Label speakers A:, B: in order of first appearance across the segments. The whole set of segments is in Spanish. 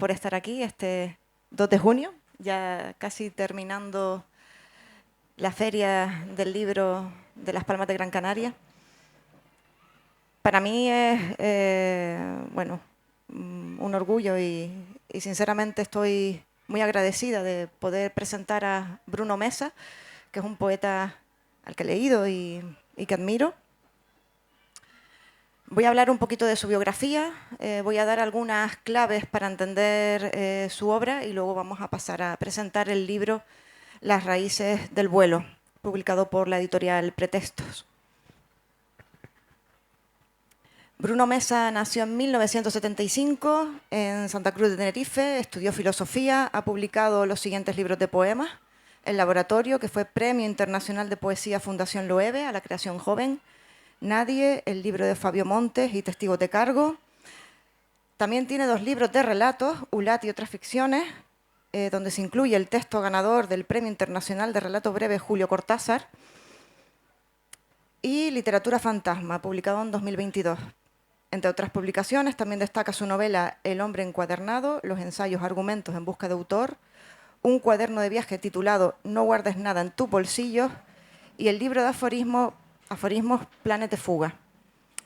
A: por estar aquí este 2 de junio, ya casi terminando la Feria del Libro de Las Palmas de Gran Canaria. Para mí es, bueno, un orgullo y sinceramente estoy muy agradecida de poder presentar a Bruno Mesa, que es un poeta al que he leído y que admiro. Voy a hablar un poquito de su biografía, voy a dar algunas claves para entender su obra y luego vamos a pasar a presentar el libro Las raíces del vuelo, publicado por la editorial Pretextos. Bruno Mesa nació en 1975 en Santa Cruz de Tenerife, estudió filosofía, ha publicado los siguientes libros de poemas: El Laboratorio, que fue Premio Internacional de Poesía Fundación Loewe a la creación joven; Nadie, el libro de Fabio Montes y Testigos de Cargo. También tiene 2 libros de relatos, Ulat y otras ficciones, donde se incluye el texto ganador del Premio Internacional de Relato Breve Julio Cortázar, y Literatura Fantasma, publicado en 2022. Entre otras publicaciones, también destaca su novela El hombre encuadernado, los ensayos Argumentos en busca de autor, un cuaderno de viaje titulado No guardes nada en tus bolsillos y el libro de aforismos Planes de fuga.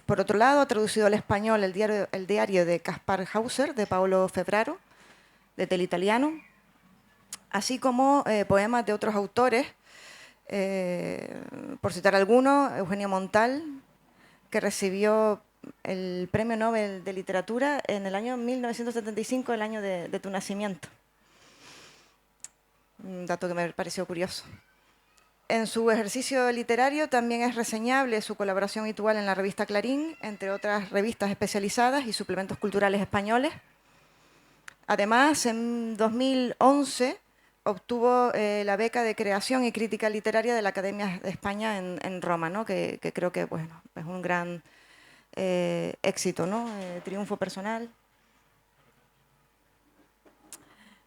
A: Por otro lado, ha traducido al español el diario de Caspar Hauser, de Paolo Febraro, del italiano, así como poemas de otros autores, por citar algunos, Eugenio Montal, que recibió el Premio Nobel de Literatura en el año 1975, el año de tu nacimiento. Un dato que me pareció curioso. En su ejercicio literario también es reseñable su colaboración habitual en la revista Clarín, entre otras revistas especializadas y suplementos culturales españoles. Además, en 2011 obtuvo la beca de creación y crítica literaria de la Academia de España en Roma, ¿no? que creo que bueno, es un gran éxito, ¿no? Triunfo personal.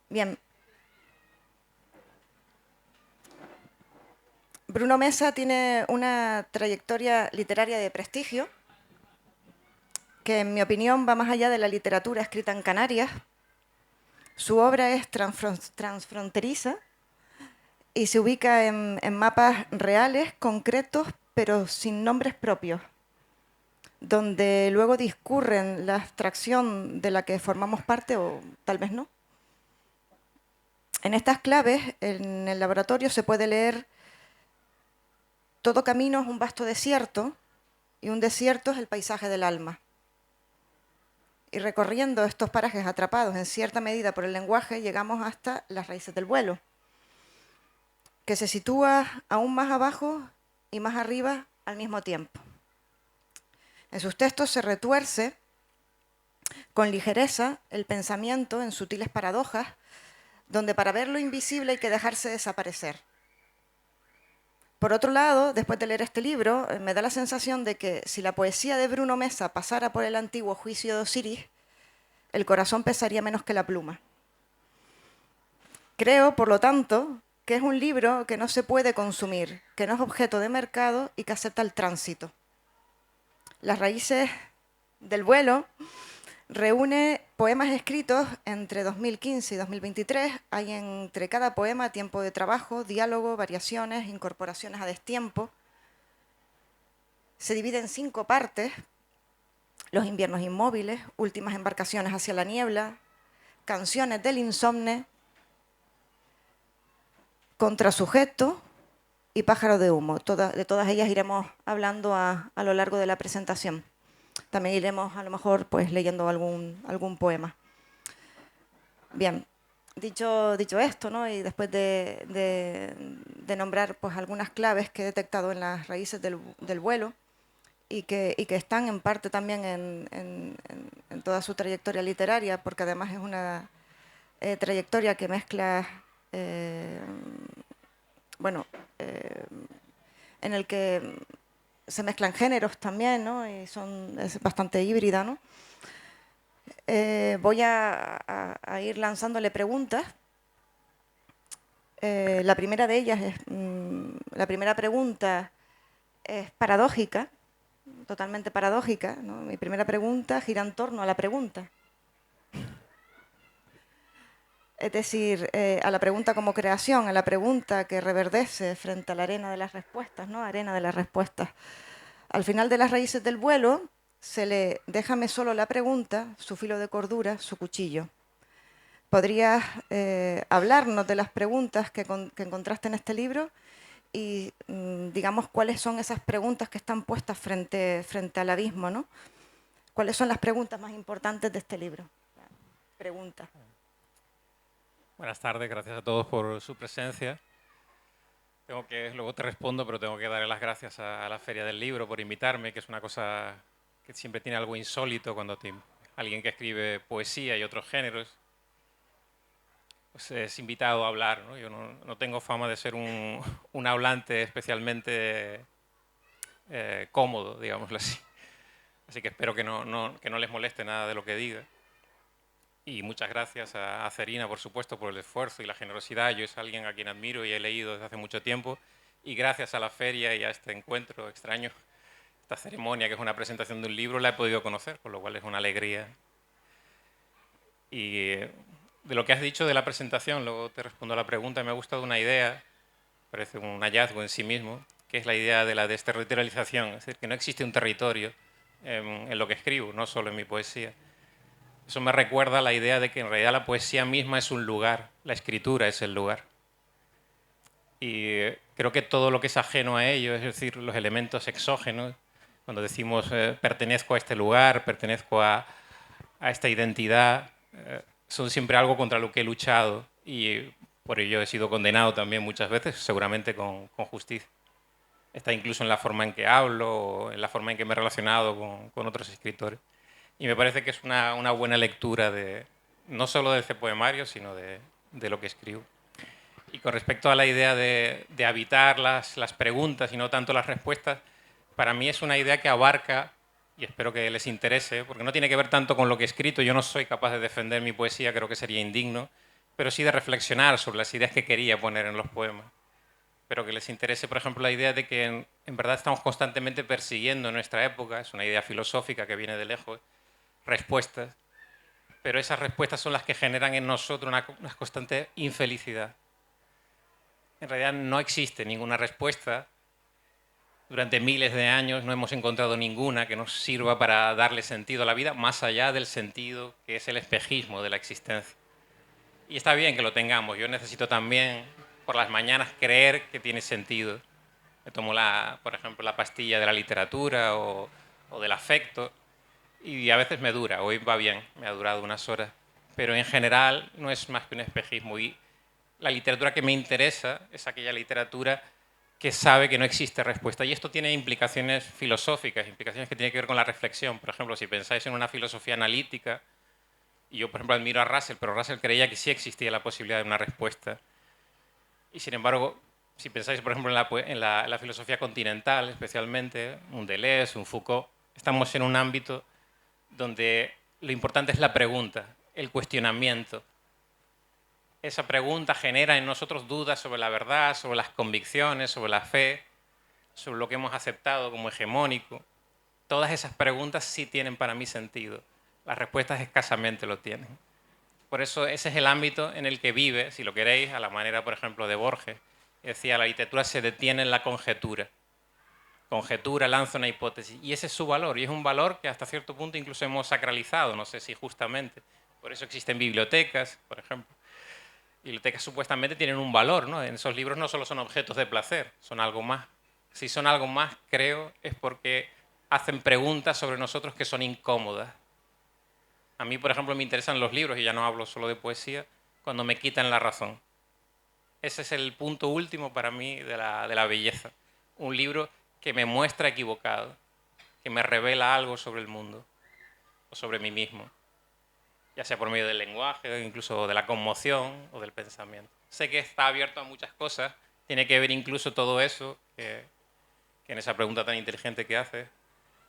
A: Bien. Bruno Mesa tiene una trayectoria literaria de prestigio que, en mi opinión, va más allá de la literatura escrita en Canarias. Su obra es transfronteriza y se ubica en mapas reales, concretos, pero sin nombres propios, donde luego discurren la abstracción de la que formamos parte o tal vez no. En estas claves, en el laboratorio se puede leer: todo camino es un vasto desierto y un desierto es el paisaje del alma. Y recorriendo estos parajes atrapados en cierta medida por el lenguaje, llegamos hasta Las raíces del vuelo, que se sitúa aún más abajo y más arriba al mismo tiempo. En sus textos se retuerce con ligereza el pensamiento en sutiles paradojas, donde para ver lo invisible hay que dejarse desaparecer. Por otro lado, después de leer este libro, me da la sensación de que si la poesía de Bruno Mesa pasara por el antiguo juicio de Osiris, el corazón pesaría menos que la pluma. Creo, por lo tanto, que es un libro que no se puede consumir, que no es objeto de mercado y que acepta el tránsito. Las raíces del vuelo reúne poemas escritos entre 2015 y 2023. Hay entre cada poema tiempo de trabajo, diálogo, variaciones, incorporaciones a destiempo. Se divide en 5 partes: Los inviernos inmóviles, Últimas embarcaciones hacia la niebla, Canciones del insomne, Contrasujeto y Pájaro de humo. De todas ellas iremos hablando a lo largo de la presentación. También iremos, a lo mejor, pues leyendo algún poema. Bien, dicho esto, ¿no? Y después de nombrar pues algunas claves que he detectado en las raíces del vuelo y que están en parte también en toda su trayectoria literaria, porque además es una trayectoria que mezcla, bueno, en el que se mezclan géneros también, ¿no? Y es bastante híbrida, ¿no? Voy a ir lanzándole preguntas. La primera de ellas es, la primera pregunta es paradójica, totalmente paradójica, ¿no? Mi primera pregunta gira en torno a la pregunta. Es decir, a la pregunta como creación, a la pregunta que reverdece frente a la arena de las respuestas, ¿no? Arena de las respuestas. Al final de las raíces del vuelo se le déjame solo la pregunta, su filo de cordura, su cuchillo. ¿Podrías hablarnos de las preguntas que encontraste en este libro y, digamos, cuáles son esas preguntas que están puestas frente al abismo, ¿no? ¿Cuáles son las preguntas más importantes de este libro? Preguntas.
B: Buenas tardes, gracias a todos por su presencia. Luego te respondo, pero tengo que darle las gracias a la Feria del Libro por invitarme, que es una cosa que siempre tiene algo insólito cuando alguien que escribe poesía y otros géneros pues es invitado a hablar, ¿no? Yo no tengo fama de ser un hablante especialmente cómodo, digámoslo así. Así que espero que no les moleste nada de lo que diga. Y muchas gracias a Cerina, por supuesto, por el esfuerzo y la generosidad. Yo es alguien a quien admiro y he leído desde hace mucho tiempo. Y gracias a la feria y a este encuentro extraño, esta ceremonia que es una presentación de un libro, la he podido conocer, con lo cual es una alegría. Y de lo que has dicho de la presentación, luego te respondo a la pregunta, me ha gustado una idea, parece un hallazgo en sí mismo, que es la idea de la desterritorialización, es decir, que no existe un territorio en lo que escribo, no solo en mi poesía. Eso me recuerda a la idea de que en realidad la poesía misma es un lugar, la escritura es el lugar. Y creo que todo lo que es ajeno a ello, es decir, los elementos exógenos, cuando decimos pertenezco a este lugar, pertenezco a esta identidad, son siempre algo contra lo que he luchado y por ello he sido condenado también muchas veces, seguramente con justicia. Está incluso en la forma en que hablo, o en la forma en que me he relacionado con otros escritores. Y me parece que es una buena lectura de, no solo de este poemario, sino de lo que escribo. Y con respecto a la idea de habitar las preguntas y no tanto las respuestas, para mí es una idea que abarca, y espero que les interese, porque no tiene que ver tanto con lo que he escrito, yo no soy capaz de defender mi poesía, creo que sería indigno, pero sí de reflexionar sobre las ideas que quería poner en los poemas. Pero que les interese, por ejemplo, la idea de que en verdad estamos constantemente persiguiendo en nuestra época, es una idea filosófica que viene de lejos, respuestas, pero esas respuestas son las que generan en nosotros una constante infelicidad. En realidad no existe ninguna respuesta. Durante miles de años no hemos encontrado ninguna que nos sirva para darle sentido a la vida, más allá del sentido que es el espejismo de la existencia. Y está bien que lo tengamos. Yo necesito también por las mañanas creer que tiene sentido. Me tomo, por ejemplo, la pastilla de la literatura o del afecto y a veces me dura. Hoy va bien, me ha durado unas horas. Pero en general no es más que un espejismo. Y la literatura que me interesa es aquella literatura que sabe que no existe respuesta. Y esto tiene implicaciones filosóficas, implicaciones que tienen que ver con la reflexión. Por ejemplo, si pensáis en una filosofía analítica, y yo, por ejemplo, admiro a Russell, pero Russell creía que sí existía la posibilidad de una respuesta. Y sin embargo, si pensáis, por ejemplo, en la filosofía continental, especialmente, un Deleuze, un Foucault, estamos en un ámbito donde lo importante es la pregunta, el cuestionamiento. Esa pregunta genera en nosotros dudas sobre la verdad, sobre las convicciones, sobre la fe, sobre lo que hemos aceptado como hegemónico. Todas esas preguntas sí tienen para mí sentido. Las respuestas escasamente lo tienen. Por eso ese es el ámbito en el que vive, si lo queréis, a la manera, por ejemplo, de Borges. Decía, la literatura se detiene en la conjetura. Conjetura, lanza una hipótesis. Y ese es su valor. Y es un valor que hasta cierto punto incluso hemos sacralizado, no sé si justamente. Por eso existen bibliotecas, por ejemplo. Bibliotecas supuestamente tienen un valor, ¿no? En esos libros no solo son objetos de placer, son algo más. Si son algo más, creo, es porque hacen preguntas sobre nosotros que son incómodas. A mí, por ejemplo, me interesan los libros, y ya no hablo solo de poesía, cuando me quitan la razón. Ese es el punto último para mí de la belleza. Un libro que me muestra equivocado, que me revela algo sobre el mundo o sobre mí mismo, ya sea por medio del lenguaje, incluso de la conmoción o del pensamiento. Sé que está abierto a muchas cosas, tiene que ver incluso todo eso, que en esa pregunta tan inteligente que hace,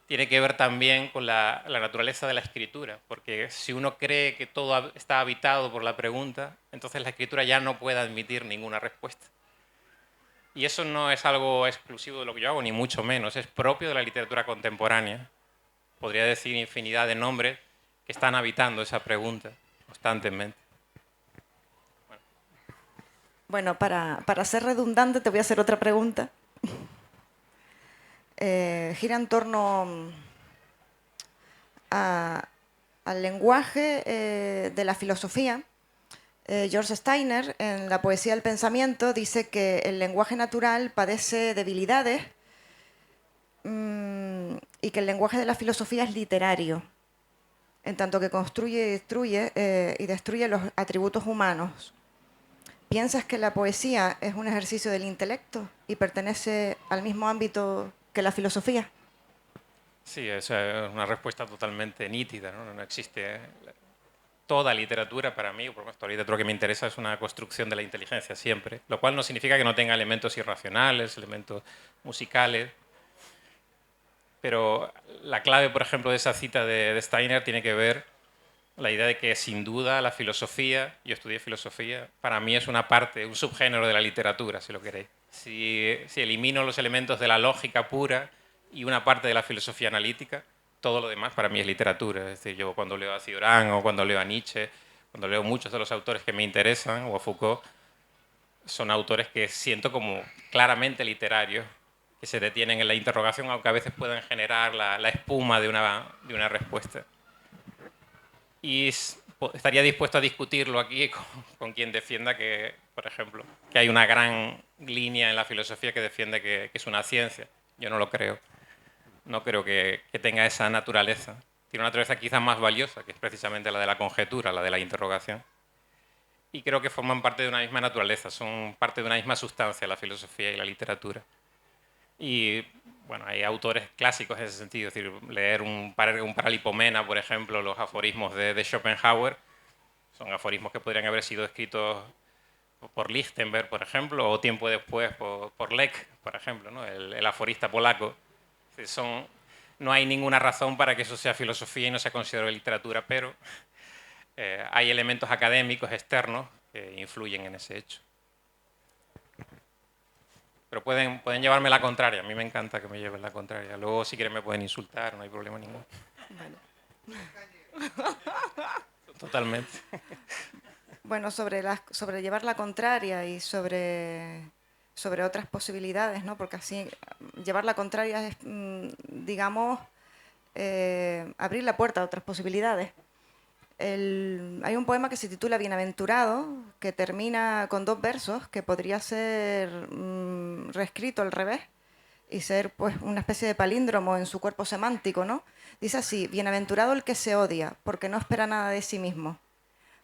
B: tiene que ver también con la naturaleza de la escritura, porque si uno cree que todo está habitado por la pregunta, entonces la escritura ya no puede admitir ninguna respuesta. Y eso no es algo exclusivo de lo que yo hago, ni mucho menos, es propio de la literatura contemporánea. Podría decir infinidad de nombres que están habitando esa pregunta constantemente.
A: Bueno, para ser redundante te voy a hacer otra pregunta. Gira en torno al lenguaje de la filosofía. George Steiner, en La poesía del pensamiento, dice que el lenguaje natural padece debilidades y que el lenguaje de la filosofía es literario, en tanto que construye y destruye los atributos humanos. ¿Piensas que la poesía es un ejercicio del intelecto y pertenece al mismo ámbito que la filosofía?
B: Sí, esa es una respuesta totalmente nítida, ¿no? No existe toda literatura para mí, por lo menos toda literatura que me interesa es una construcción de la inteligencia siempre, lo cual no significa que no tenga elementos irracionales, elementos musicales, pero la clave, por ejemplo, de esa cita de Steiner tiene que ver la idea de que sin duda la filosofía, yo estudié filosofía, para mí es una parte, un subgénero de la literatura, si lo queréis. Si elimino los elementos de la lógica pura y una parte de la filosofía analítica, todo lo demás para mí es literatura. Es decir, yo cuando leo a Cioran o cuando leo a Nietzsche, cuando leo muchos de los autores que me interesan, o a Foucault, son autores que siento como claramente literarios, que se detienen en la interrogación, aunque a veces puedan generar la espuma de una respuesta. Y estaría dispuesto a discutirlo aquí con quien defienda que, por ejemplo, que hay una gran línea en la filosofía que defiende que es una ciencia. Yo no lo creo. No creo que tenga esa naturaleza. Tiene una naturaleza quizás más valiosa, que es precisamente la de la conjetura, la de la interrogación. Y creo que forman parte de una misma naturaleza, son parte de una misma sustancia la filosofía y la literatura. Y bueno, hay autores clásicos en ese sentido, es decir, leer un Paralipomena, por ejemplo, los aforismos de Schopenhauer, son aforismos que podrían haber sido escritos por Lichtenberg, por ejemplo, o tiempo después por Lech, por ejemplo, ¿no? el aforista polaco. No hay ninguna razón para que eso sea filosofía y no se considere literatura, pero hay elementos académicos externos que influyen en ese hecho. Pero pueden llevarme la contraria. A mí me encanta que me lleven la contraria. Luego, si quieren, me pueden insultar, no hay problema ninguno.
A: Bueno.
B: Totalmente.
A: Bueno, sobre llevar la contraria y sobre otras posibilidades, ¿no? Porque así llevar la contraria es, digamos, abrir la puerta a otras posibilidades. Hay un poema que se titula Bienaventurado, que termina con 2 versos, que podría ser reescrito al revés y ser pues una especie de palíndromo en su cuerpo semántico, ¿no? Dice así: bienaventurado el que se odia, porque no espera nada de sí mismo.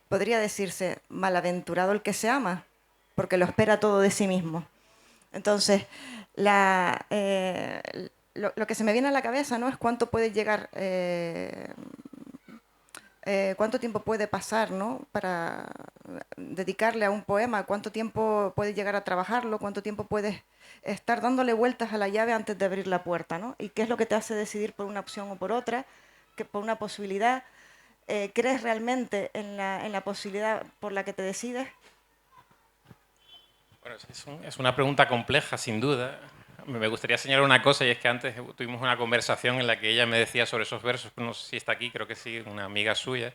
A: Podría decirse malaventurado el que se ama, porque lo espera todo de sí mismo. Entonces, lo que se me viene a la cabeza, ¿no?, es cuánto puede llegar, cuánto tiempo puede pasar, ¿no?, para dedicarle a un poema, cuánto tiempo puedes llegar a trabajarlo, cuánto tiempo puedes estar dándole vueltas a la llave antes de abrir la puerta, ¿no? Y qué es lo que te hace decidir por una opción o por otra, que por una posibilidad. ¿Crees realmente en la posibilidad por la que te decides?
B: Bueno, es una pregunta compleja, sin duda. Me gustaría señalar una cosa, y es que antes tuvimos una conversación en la que ella me decía sobre esos versos, no sé si está aquí, creo que sí, una amiga suya,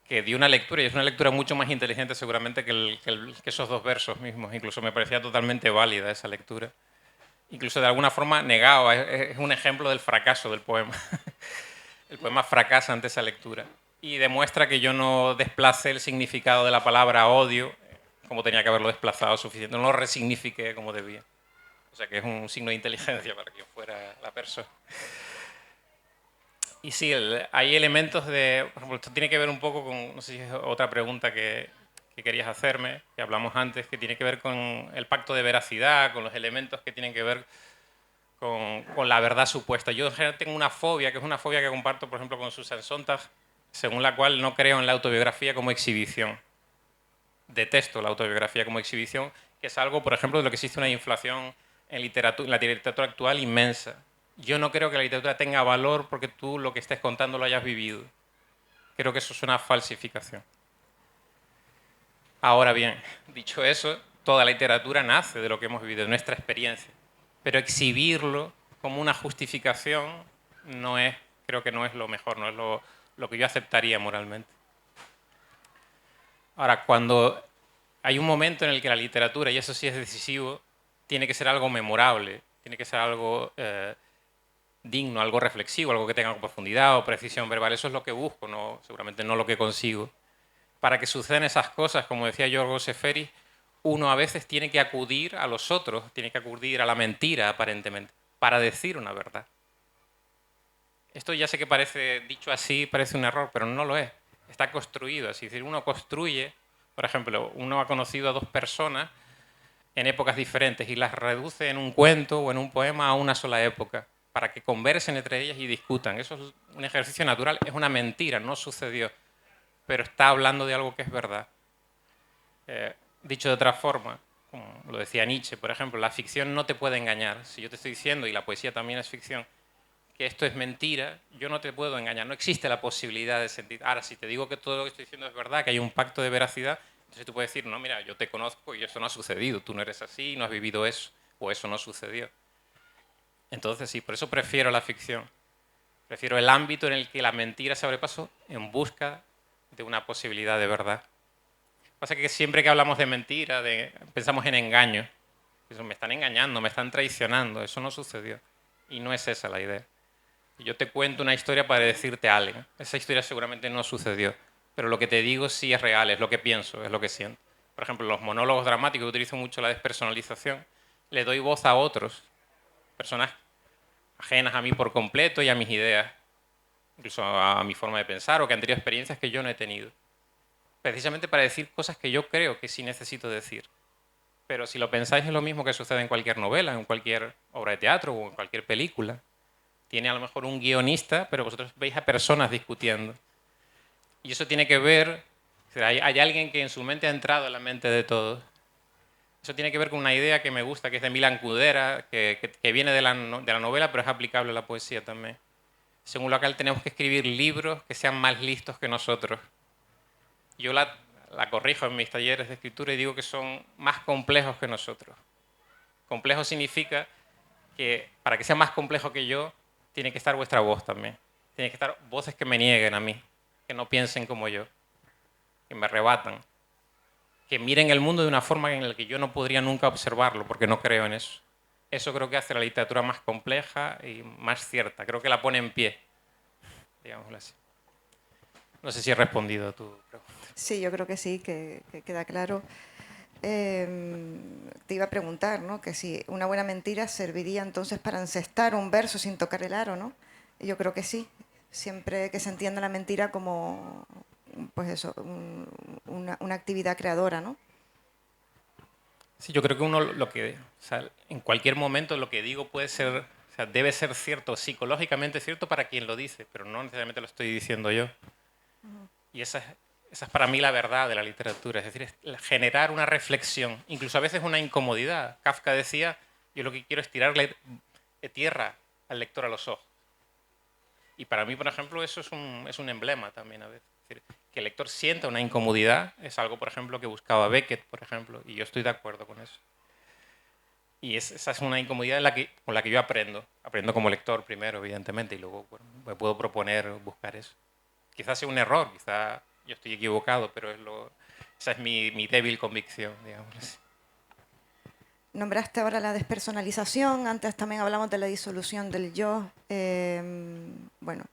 B: que dio una lectura, y es una lectura mucho más inteligente seguramente que esos 2 versos mismos. Incluso me parecía totalmente válida esa lectura. Incluso de alguna forma negaba, es un ejemplo del fracaso del poema. El poema fracasa ante esa lectura y demuestra que yo no desplacé el significado de la palabra odio como tenía que haberlo desplazado suficiente, no lo resignifiqué como debía. O sea que es un signo de inteligencia para que yo fuera la persona. Y sí, hay elementos de, por ejemplo, esto tiene que ver un poco con, no sé si es otra pregunta que querías hacerme, que hablamos antes, que tiene que ver con el pacto de veracidad, con los elementos que tienen que ver con la verdad supuesta. Yo en general tengo una fobia, que es una fobia que comparto, por ejemplo, con Susan Sontag, según la cual no creo en la autobiografía como exhibición. Detesto la autobiografía como exhibición, que es algo, por ejemplo, de lo que existe una inflación en la literatura actual inmensa. Yo no creo que la literatura tenga valor porque tú lo que estés contando lo hayas vivido. Creo que eso es una falsificación. Ahora bien, dicho eso, toda la literatura nace de lo que hemos vivido, de nuestra experiencia. Pero exhibirlo como una justificación no es, creo que no es lo mejor, no es lo que yo aceptaría moralmente. Ahora, cuando hay un momento en el que la literatura, y eso sí es decisivo, tiene que ser algo memorable, tiene que ser algo digno, algo reflexivo, algo que tenga profundidad o precisión verbal. Eso es lo que busco, no, seguramente no lo que consigo. Para que sucedan esas cosas, como decía Giorgio Seferi, uno a veces tiene que acudir a los otros, tiene que acudir a la mentira, aparentemente, para decir una verdad. Esto ya sé que parece, dicho así, parece un error, pero no lo es. Está construido así. Es decir, uno construye, por ejemplo, uno ha conocido a dos personas en épocas diferentes y las reduce en un cuento o en un poema a una sola época para que conversen entre ellas y discutan. Eso es un ejercicio natural, es una mentira, no sucedió, pero está hablando de algo que es verdad. Dicho de otra forma, como lo decía Nietzsche, por ejemplo, la ficción no te puede engañar. Si yo te estoy diciendo, y la poesía también es ficción, que esto es mentira, yo no te puedo engañar. No existe la posibilidad de sentir. Ahora, si te digo que todo lo que estoy diciendo es verdad, que hay un pacto de veracidad, entonces tú puedes decir, no, mira, yo te conozco y eso no ha sucedido. Tú no eres así, no has vivido eso, o eso no sucedió. Entonces, sí, por eso prefiero la ficción. Prefiero el ámbito en el que la mentira se sobrepasó en busca de una posibilidad de verdad. Pasa que siempre que hablamos de mentira, pensamos en engaño. Eso, me están engañando, me están traicionando. Eso no sucedió. Y no es esa la idea. Yo te cuento una historia para decirte algo. Esa historia seguramente no sucedió, pero lo que te digo sí es real, es lo que pienso, es lo que siento. Por ejemplo, los monólogos dramáticos, utilizo mucho la despersonalización, le doy voz a otros, personas ajenas a mí por completo y a mis ideas, incluso a mi forma de pensar o que han tenido experiencias que yo no he tenido. Precisamente para decir cosas que yo creo que sí necesito decir. Pero si lo pensáis es lo mismo que sucede en cualquier novela, en cualquier obra de teatro o en cualquier película. Tiene a lo mejor un guionista, pero vosotros veis a personas discutiendo. Y eso tiene que ver, hay alguien que en su mente ha entrado en la mente de todos. Eso tiene que ver con una idea que me gusta, que es de Milan Kundera, que viene de la novela, pero es aplicable a la poesía también. Según lo cual tenemos que escribir libros que sean más listos que nosotros. Yo la corrijo en mis talleres de escritura y digo que son más complejos que nosotros. Complejo significa que para que sea más complejo que yo, tiene que estar vuestra voz también. Tiene que estar voces que me nieguen a mí, que no piensen como yo, que me rebatan, que miren el mundo de una forma en la que yo no podría nunca observarlo, porque no creo en eso. Eso creo que hace la literatura más compleja y más cierta. Creo que la pone en pie, digámoslo así. No sé si he respondido a tu pregunta.
A: Sí, yo creo que sí, que queda claro. Te iba a preguntar, ¿no? Que si una buena mentira serviría entonces para encestar un verso sin tocar el aro, ¿no? Y yo creo que sí, siempre que se entienda la mentira como, pues eso, una actividad creadora, ¿no?
B: Sí, yo creo que uno o sea, en cualquier momento lo que digo puede ser, o sea, debe ser cierto, psicológicamente cierto para quien lo dice, pero no necesariamente lo estoy diciendo yo. Y esa es para mí la verdad de la literatura, es decir, es generar una reflexión, incluso a veces una incomodidad. Kafka decía, yo lo que quiero es tirarle tierra al lector a los ojos. Y para mí, por ejemplo, eso es un emblema también a veces. Es decir, que el lector sienta una incomodidad es algo, por ejemplo, que buscaba Beckett, por ejemplo, y yo estoy de acuerdo con eso. Y esa es una incomodidad con la que yo aprendo. Aprendo como lector primero, evidentemente, y luego bueno, me puedo proponer buscar eso. Quizás sea un error, quizás yo estoy equivocado, pero esa es mi débil convicción, digamos así.
A: Nombraste ahora la despersonalización, antes también hablamos de la disolución del yo. Bueno,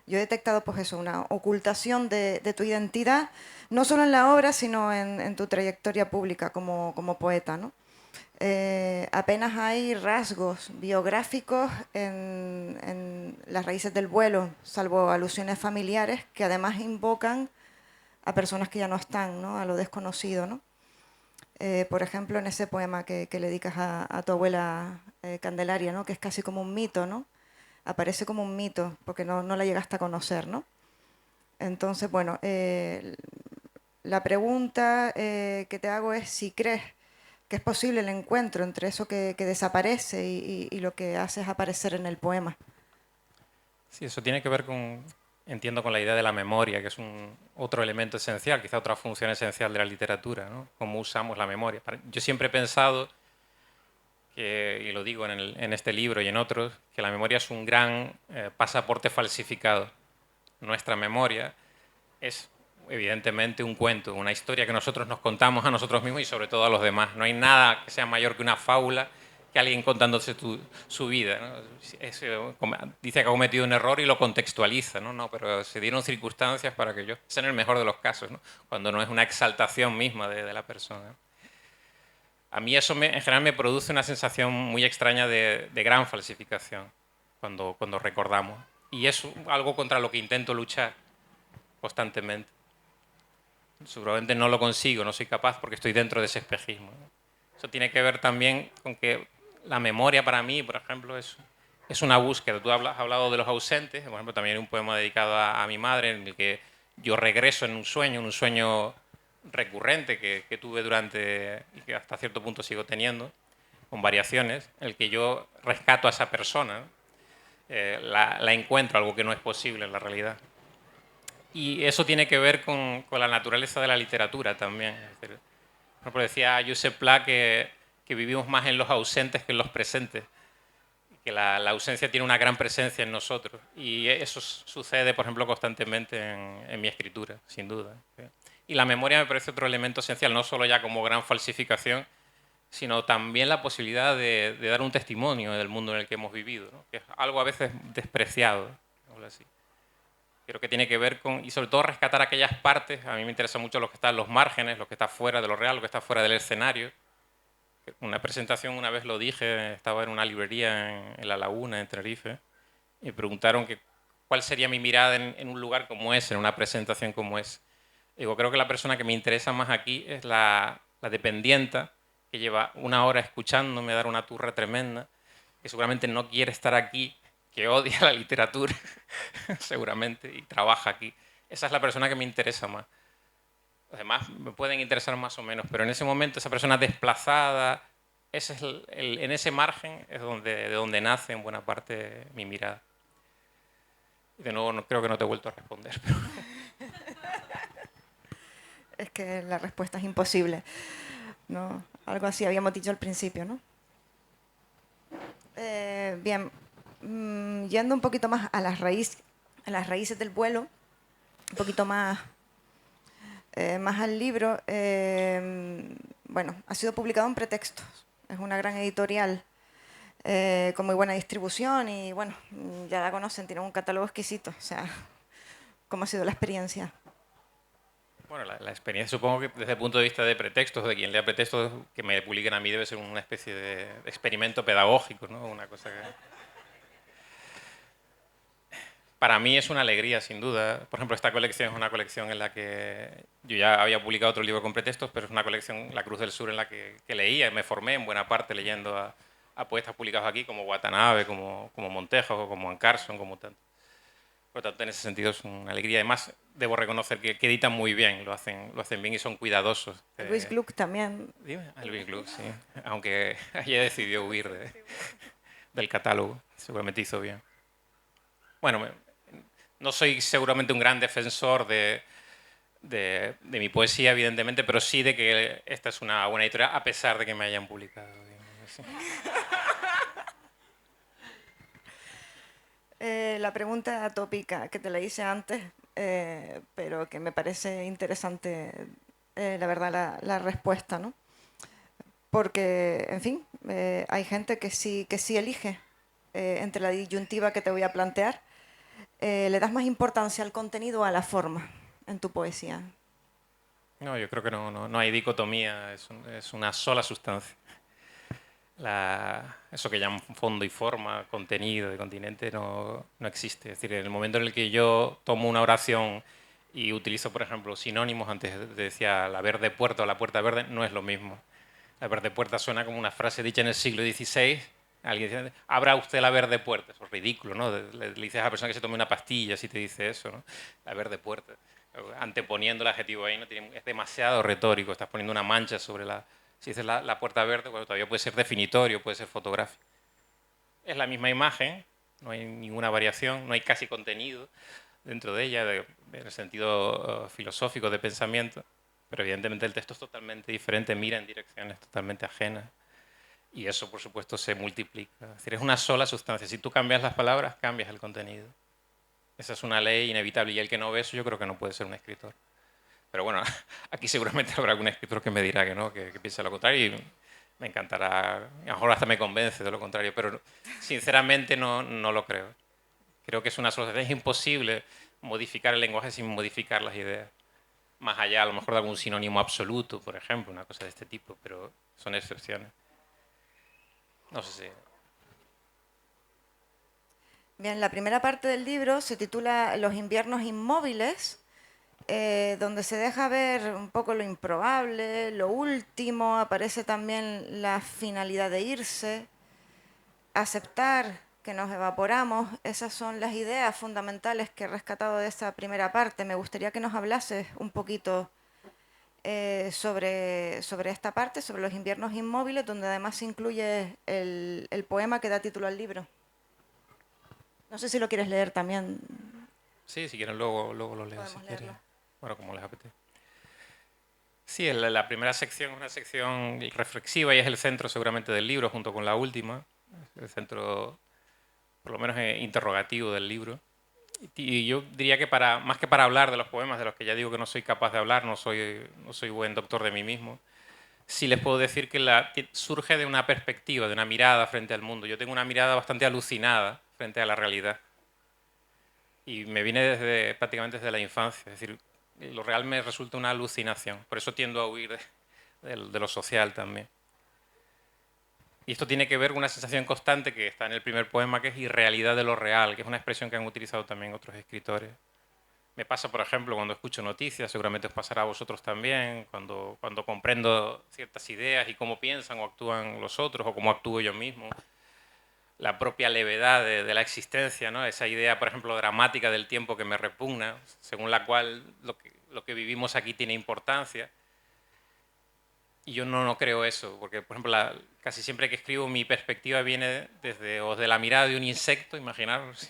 A: yo he detectado pues eso, una ocultación de tu identidad, no solo en la obra, sino en tu trayectoria pública como poeta, ¿no? Apenas hay rasgos biográficos en Las raíces del vuelo, salvo alusiones familiares que además invocan a personas que ya no están, ¿no? A lo desconocido, ¿no? Por ejemplo, en ese poema que le dedicas a tu abuela Candelaria, ¿no? Que es casi como un mito, ¿no? Aparece como un mito, porque no la llegaste a conocer, ¿no? Entonces, bueno, la pregunta que te hago es si crees que es posible el encuentro entre eso que desaparece y lo que haces aparecer en el poema.
B: Sí, eso tiene que ver entiendo, con la idea de la memoria, que es otro elemento esencial, quizá otra función esencial de la literatura, ¿no? Cómo usamos la memoria. Yo siempre he pensado, y lo digo en este libro y en otros, que la memoria es un gran pasaporte falsificado. Nuestra memoria es evidentemente un cuento, una historia que nosotros nos contamos a nosotros mismos y sobre todo a los demás. No hay nada que sea mayor que una fábula, que alguien contándose su vida, ¿no? Dice que ha cometido un error y lo contextualiza, ¿no? No, pero se dieron circunstancias para que yo... Es en el mejor de los casos, ¿no? Cuando no es una exaltación misma de la persona. A mí eso en general me produce una sensación muy extraña de gran falsificación cuando recordamos. Y es algo contra lo que intento luchar constantemente. Seguramente no lo consigo, no soy capaz porque estoy dentro de ese espejismo. Eso tiene que ver también con que la memoria para mí, por ejemplo, es una búsqueda. Tú has hablado de los ausentes, por ejemplo, también hay un poema dedicado a mi madre en el que yo regreso en un sueño recurrente que tuve durante y que hasta cierto punto sigo teniendo, con variaciones, en el que yo rescato a esa persona, ¿no? La encuentro, algo que no es posible en la realidad. Y eso tiene que ver con la naturaleza de la literatura también. Es decir, por ejemplo, decía Josep Pla que vivimos más en los ausentes que en los presentes, que la ausencia tiene una gran presencia en nosotros. Y eso sucede, por ejemplo, constantemente en mi escritura, sin duda. Y la memoria me parece otro elemento esencial, no solo ya como gran falsificación, sino también la posibilidad de dar un testimonio del mundo en el que hemos vivido, ¿no? Que es algo a veces despreciado, así. Creo que tiene que ver con, y sobre todo rescatar aquellas partes, a mí me interesa mucho lo que está en los márgenes, lo que está fuera de lo real, lo que está fuera del escenario. Una presentación, una vez lo dije, estaba en una librería en La Laguna, en Tenerife, y me preguntaron cuál sería mi mirada en un lugar como ese, en una presentación como esa. Digo, creo que la persona que me interesa más aquí es la dependienta, que lleva una hora escuchándome dar una turra tremenda, que seguramente no quiere estar aquí, que odia la literatura, seguramente, y trabaja aquí. Esa es la persona que me interesa más. Los demás me pueden interesar más o menos, pero en ese momento esa persona desplazada, ese es en ese margen es de donde nace en buena parte mi mirada. Y de nuevo creo que no te he vuelto a responder. Pero...
A: Es que la respuesta es imposible, ¿no? Algo así habíamos dicho al principio, ¿no? Bien, yendo un poquito más a las raíces del vuelo, un poquito más al libro, bueno, ha sido publicado en Pretextos, es una gran editorial con muy buena distribución y bueno, ya la conocen, tiene un catálogo exquisito, o sea, ¿cómo ha sido la experiencia?
B: Bueno, la experiencia supongo que desde el punto de vista de pretextos, de quien lea pretextos, que me publiquen a mí debe ser una especie de experimento pedagógico, ¿no? Una cosa que... Para mí es una alegría, sin duda. Por ejemplo, esta colección es una colección en la que yo ya había publicado otro libro con pretextos, pero es una colección, La Cruz del Sur, en la que leía y me formé en buena parte leyendo a poetas publicados aquí, como Watanabe, como Montejo, como Anne Carson, como tanto. Por lo tanto, en ese sentido es una alegría. Además, debo reconocer que editan muy bien, lo hacen bien y son cuidadosos.
A: Luis Gluck también.
B: Dime, Luis Gluck, sí. Aunque ella decidió huir del catálogo, seguramente hizo bien. Bueno, no soy seguramente un gran defensor de mi poesía, evidentemente, pero sí de que esta es una buena editorial, a pesar de que me hayan publicado. Sí.
A: La pregunta tópica que te la hice antes, pero que me parece interesante, la verdad, la respuesta, ¿no? Porque, en fin, hay gente que sí elige entre la disyuntiva que te voy a plantear. ¿Le das más importancia al contenido o a la forma en tu poesía?
B: No, yo creo que no hay dicotomía, es una sola sustancia. Eso que llaman fondo y forma, contenido y continente, no existe. Es decir, en el momento en el que yo tomo una oración y utilizo, por ejemplo, sinónimos, antes decía la verde puerta o la puerta verde, no es lo mismo. La verde puerta suena como una frase dicha en el siglo XVI. Alguien dice, abra usted la verde puerta. Eso es ridículo, ¿no? Le dices a la persona que se tome una pastilla si te dice eso, ¿no? La verde puerta. Anteponiendo el adjetivo ahí, ¿no? Es demasiado retórico. Estás poniendo una mancha sobre la... Si dices la puerta verde, bueno, todavía puede ser definitorio, puede ser fotográfico. Es la misma imagen, no hay ninguna variación, no hay casi contenido dentro de ella, en el sentido filosófico de pensamiento. Pero evidentemente el texto es totalmente diferente, mira en direcciones totalmente ajenas. Y eso, por supuesto, se multiplica. Es decir, es una sola sustancia. Si tú cambias las palabras, cambias el contenido. Esa es una ley inevitable. Y el que no ve eso, yo creo que no puede ser un escritor. Pero bueno, aquí seguramente habrá algún escritor que me dirá que no, que piensa lo contrario y me encantará, a lo mejor hasta me convence de lo contrario, pero sinceramente no lo creo. Creo que es una asociación, es imposible modificar el lenguaje sin modificar las ideas. Más allá, a lo mejor, de algún sinónimo absoluto, por ejemplo, una cosa de este tipo, pero son excepciones. No sé si...
A: Bien, la primera parte del libro se titula Los inviernos inmóviles, donde se deja ver un poco lo improbable, lo último, aparece también la finalidad de irse, aceptar que nos evaporamos. Esas son las ideas fundamentales que he rescatado de esa primera parte. Me gustaría que nos hablases un poquito sobre esta parte, sobre los inviernos inmóviles, donde además se incluye el poema que da título al libro. No sé si lo quieres leer también.
B: Sí, si quieren luego lo leo, si
A: Podemos
B: quieren.
A: leerlo.
B: Bueno, como les apetece. Sí, la primera sección es una sección reflexiva y es el centro seguramente del libro, junto con la última. El centro, por lo menos, interrogativo del libro. Y yo diría que más que para hablar de los poemas, de los que ya digo que no soy capaz de hablar, no soy buen doctor de mí mismo, sí les puedo decir que surge de una perspectiva, de una mirada frente al mundo. Yo tengo una mirada bastante alucinada frente a la realidad. Y me viene prácticamente desde la infancia. Es decir, lo real me resulta una alucinación. Por eso tiendo a huir de lo social también. Y esto tiene que ver con una sensación constante que está en el primer poema, que es irrealidad de lo real, que es una expresión que han utilizado también otros escritores. Me pasa, por ejemplo, cuando escucho noticias, seguramente os pasará a vosotros también, cuando comprendo ciertas ideas y cómo piensan o actúan los otros o cómo actúo yo mismo. La propia levedad de la existencia, ¿no? Esa idea, por ejemplo, dramática del tiempo que me repugna, según la cual lo que vivimos aquí tiene importancia. Y yo no creo eso, porque, por ejemplo, casi siempre que escribo mi perspectiva viene de la mirada de un insecto, imaginaros,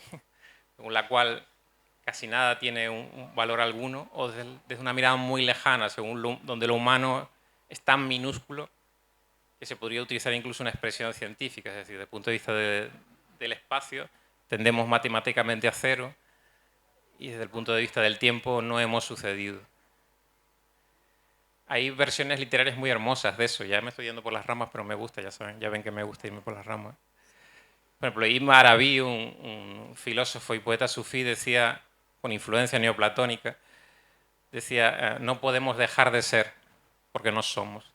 B: según la cual casi nada tiene un valor alguno, o desde una mirada muy lejana, donde lo humano es tan minúsculo que se podría utilizar incluso una expresión científica, es decir, desde el punto de vista del espacio, tendemos matemáticamente a cero y desde el punto de vista del tiempo no hemos sucedido. Hay versiones literarias muy hermosas de eso. Ya me estoy yendo por las ramas, pero me gusta, ya saben, ya ven que me gusta irme por las ramas. Por ejemplo, Ibn Arabi, un filósofo y poeta sufí, decía, con influencia neoplatónica, decía, no podemos dejar de ser porque no somos.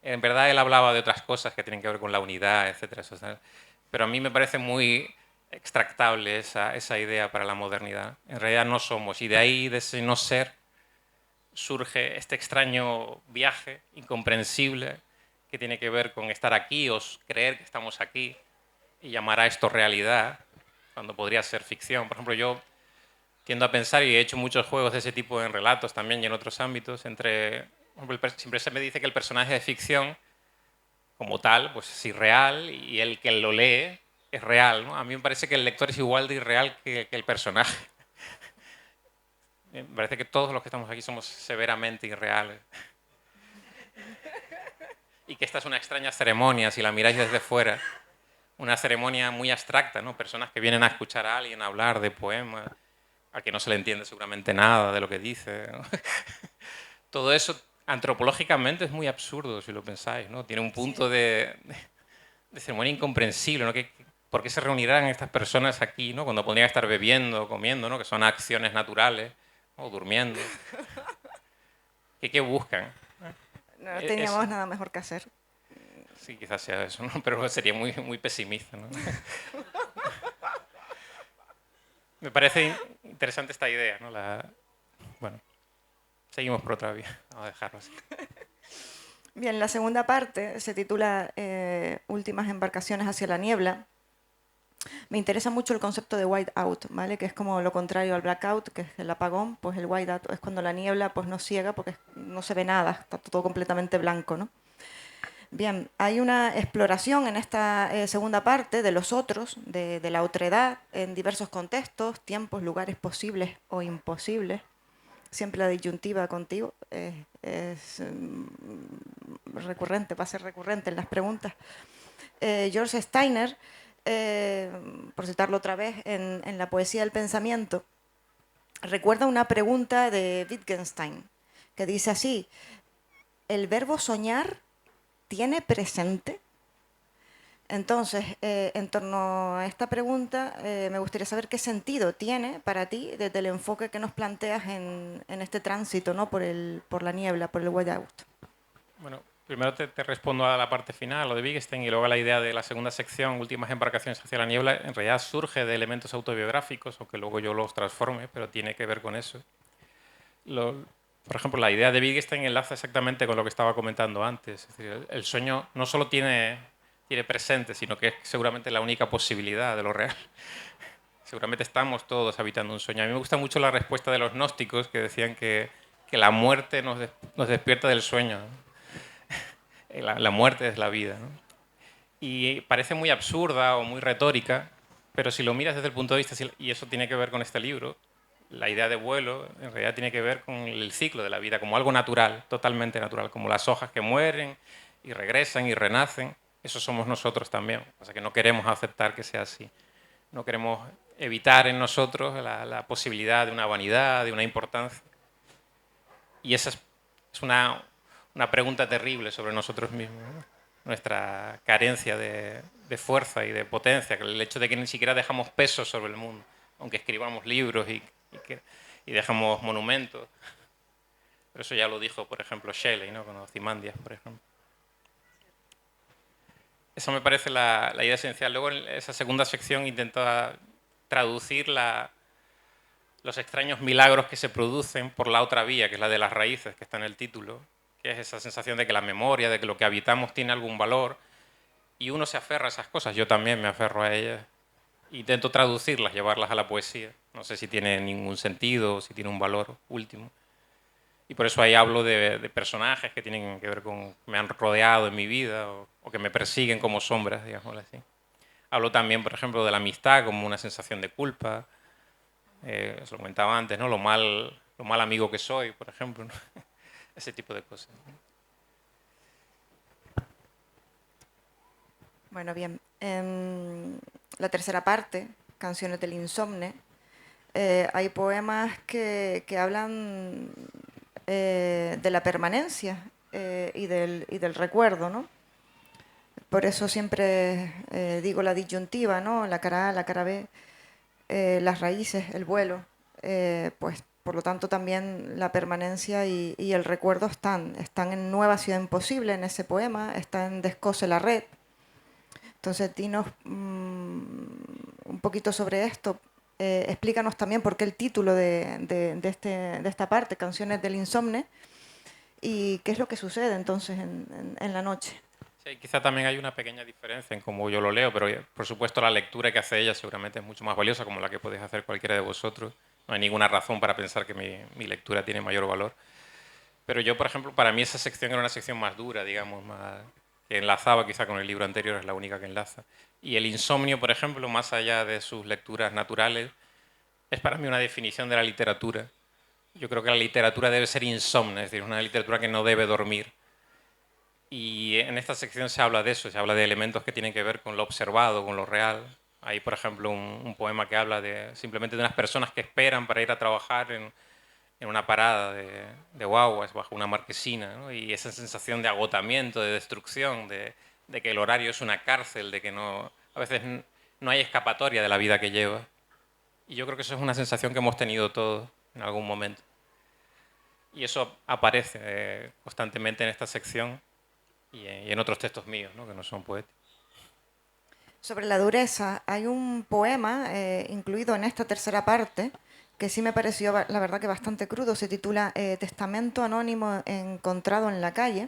B: En verdad él hablaba de otras cosas que tienen que ver con la unidad, etcétera, pero a mí me parece muy extractable esa idea para la modernidad. En realidad no somos, y de ahí, de ese no ser, surge este extraño viaje incomprensible que tiene que ver con estar aquí o creer que estamos aquí y llamar a esto realidad cuando podría ser ficción. Por ejemplo, yo tiendo a pensar, y he hecho muchos juegos de ese tipo en relatos también y en otros ámbitos, siempre se me dice que el personaje de ficción como tal pues es irreal y el que lo lee es real, ¿no? A mí me parece que el lector es igual de irreal que el personaje. Me parece que todos los que estamos aquí somos severamente irreales. Y que esta es una extraña ceremonia, si la miráis desde fuera. Una ceremonia muy abstracta, ¿no? Personas que vienen a escuchar a alguien hablar de poemas, a que no se le entiende seguramente nada de lo que dice, ¿no? Todo eso antropológicamente es muy absurdo, si lo pensáis, ¿no? Tiene un punto de ceremonia incomprensible, ¿no? ¿Por qué se reunirán estas personas aquí, ¿no? Cuando podrían estar bebiendo, comiendo, ¿no? Que son acciones naturales, o durmiendo. ¿Qué buscan?
A: No teníamos nada mejor que hacer.
B: Sí, quizás sea eso, ¿no? Pero sería muy pesimista, ¿no? Me parece interesante esta idea, ¿no? Bueno, seguimos por otra vía. Vamos a dejarlo así.
A: Bien, la segunda parte se titula Últimas embarcaciones hacia la niebla. Me interesa mucho el concepto de white out, ¿vale? Que es como lo contrario al blackout, que es el apagón. Pues el white out es cuando la niebla pues no ciega porque no se ve nada, está todo completamente blanco, ¿no? Bien, hay una exploración en esta segunda parte de los otros, de la otredad, en diversos contextos, tiempos, lugares posibles o imposibles. Siempre la disyuntiva contigo es recurrente, va a ser recurrente en las preguntas. George Steiner, por citarlo otra vez, en La poesía del pensamiento, recuerda una pregunta de Wittgenstein, que dice así: ¿el verbo soñar tiene presente? Entonces, en torno a esta pregunta, me gustaría saber qué sentido tiene para ti desde el enfoque que nos planteas en este tránsito, ¿no? por la niebla, por el whiteout.
B: Bueno, primero te respondo a la parte final, lo de Wittgenstein, y luego a la idea de la segunda sección, últimas embarcaciones hacia la niebla, en realidad surge de elementos autobiográficos, aunque luego yo los transforme, pero tiene que ver con eso. Por ejemplo, la idea de Wittgenstein enlaza exactamente con lo que estaba comentando antes. Es decir, el sueño no solo tiene presente, sino que es seguramente la única posibilidad de lo real. Seguramente estamos todos habitando un sueño. A mí me gusta mucho la respuesta de los gnósticos que decían que la muerte nos despierta del sueño, ¿no? La muerte es la vida, ¿no? Y parece muy absurda o muy retórica, pero si lo miras desde el punto de vista, y eso tiene que ver con este libro, la idea de vuelo en realidad tiene que ver con el ciclo de la vida, como algo natural, totalmente natural, como las hojas que mueren y regresan y renacen. Eso somos nosotros también. O sea que no queremos aceptar que sea así. No queremos evitar en nosotros la posibilidad de una vanidad, de una importancia. Y esa es una pregunta terrible sobre nosotros mismos, ¿no? Nuestra carencia de fuerza y de potencia, que el hecho de que ni siquiera dejamos peso sobre el mundo, aunque escribamos libros y dejamos monumentos. Pero eso ya lo dijo, por ejemplo, Shelley, ¿no? Con Ozymandias, por ejemplo. Esa me parece la idea esencial. Luego, en esa segunda sección, intenta traducir los extraños milagros que se producen por la otra vía, que es la de las raíces, que está en el título, que es esa sensación de que la memoria, de que lo que habitamos tiene algún valor, y uno se aferra a esas cosas. Yo también me aferro a ellas. Intento traducirlas, llevarlas a la poesía. No sé si tiene ningún sentido, si tiene un valor último. Y por eso ahí hablo de personajes que tienen que ver con, me han rodeado en mi vida o que me persiguen como sombras, digamos así. Hablo también, por ejemplo, de la amistad como una sensación de culpa. Os lo comentaba antes, ¿no? Lo mal amigo que soy, por ejemplo, ¿no? Ese tipo de cosas.
A: Bueno, bien. En la tercera parte, Canciones del Insomne, hay poemas que hablan de la permanencia y del recuerdo, ¿no? Por eso siempre digo la disyuntiva, ¿no? La cara A, la cara B, las raíces, el vuelo. Pues por lo tanto también la permanencia y el recuerdo están en Nueva Ciudad Imposible, en ese poema, está en Descose la red. Entonces, dinos un poquito sobre esto. Explícanos también por qué el título de esta parte, Canciones del Insomne, y qué es lo que sucede entonces en la noche.
B: Sí, quizá también hay una pequeña diferencia en cómo yo lo leo, pero por supuesto la lectura que hace ella seguramente es mucho más valiosa, como la que podéis hacer cualquiera de vosotros. No hay ninguna razón para pensar que mi lectura tiene mayor valor. Pero yo, por ejemplo, para mí esa sección era una sección más dura, digamos, más, que enlazaba quizá con el libro anterior, es la única que enlaza. Y el insomnio, por ejemplo, más allá de sus lecturas naturales, es para mí una definición de la literatura. Yo creo que la literatura debe ser insomne, es decir, una literatura que no debe dormir. Y en esta sección se habla de eso, se habla de elementos que tienen que ver con lo observado, con lo real. Hay, por ejemplo, un poema que habla simplemente de unas personas que esperan para ir a trabajar en una parada de guaguas bajo una marquesina, ¿no? Y esa sensación de agotamiento, de destrucción, de que el horario es una cárcel, de que a veces no hay escapatoria de la vida que lleva. Y yo creo que eso es una sensación que hemos tenido todos en algún momento. Y eso aparece constantemente en esta sección y en otros textos míos, ¿no? Que no son poéticos.
A: Sobre la dureza, hay un poema incluido en esta tercera parte que sí me pareció, la verdad, que bastante crudo. Se titula Testamento anónimo encontrado en la calle.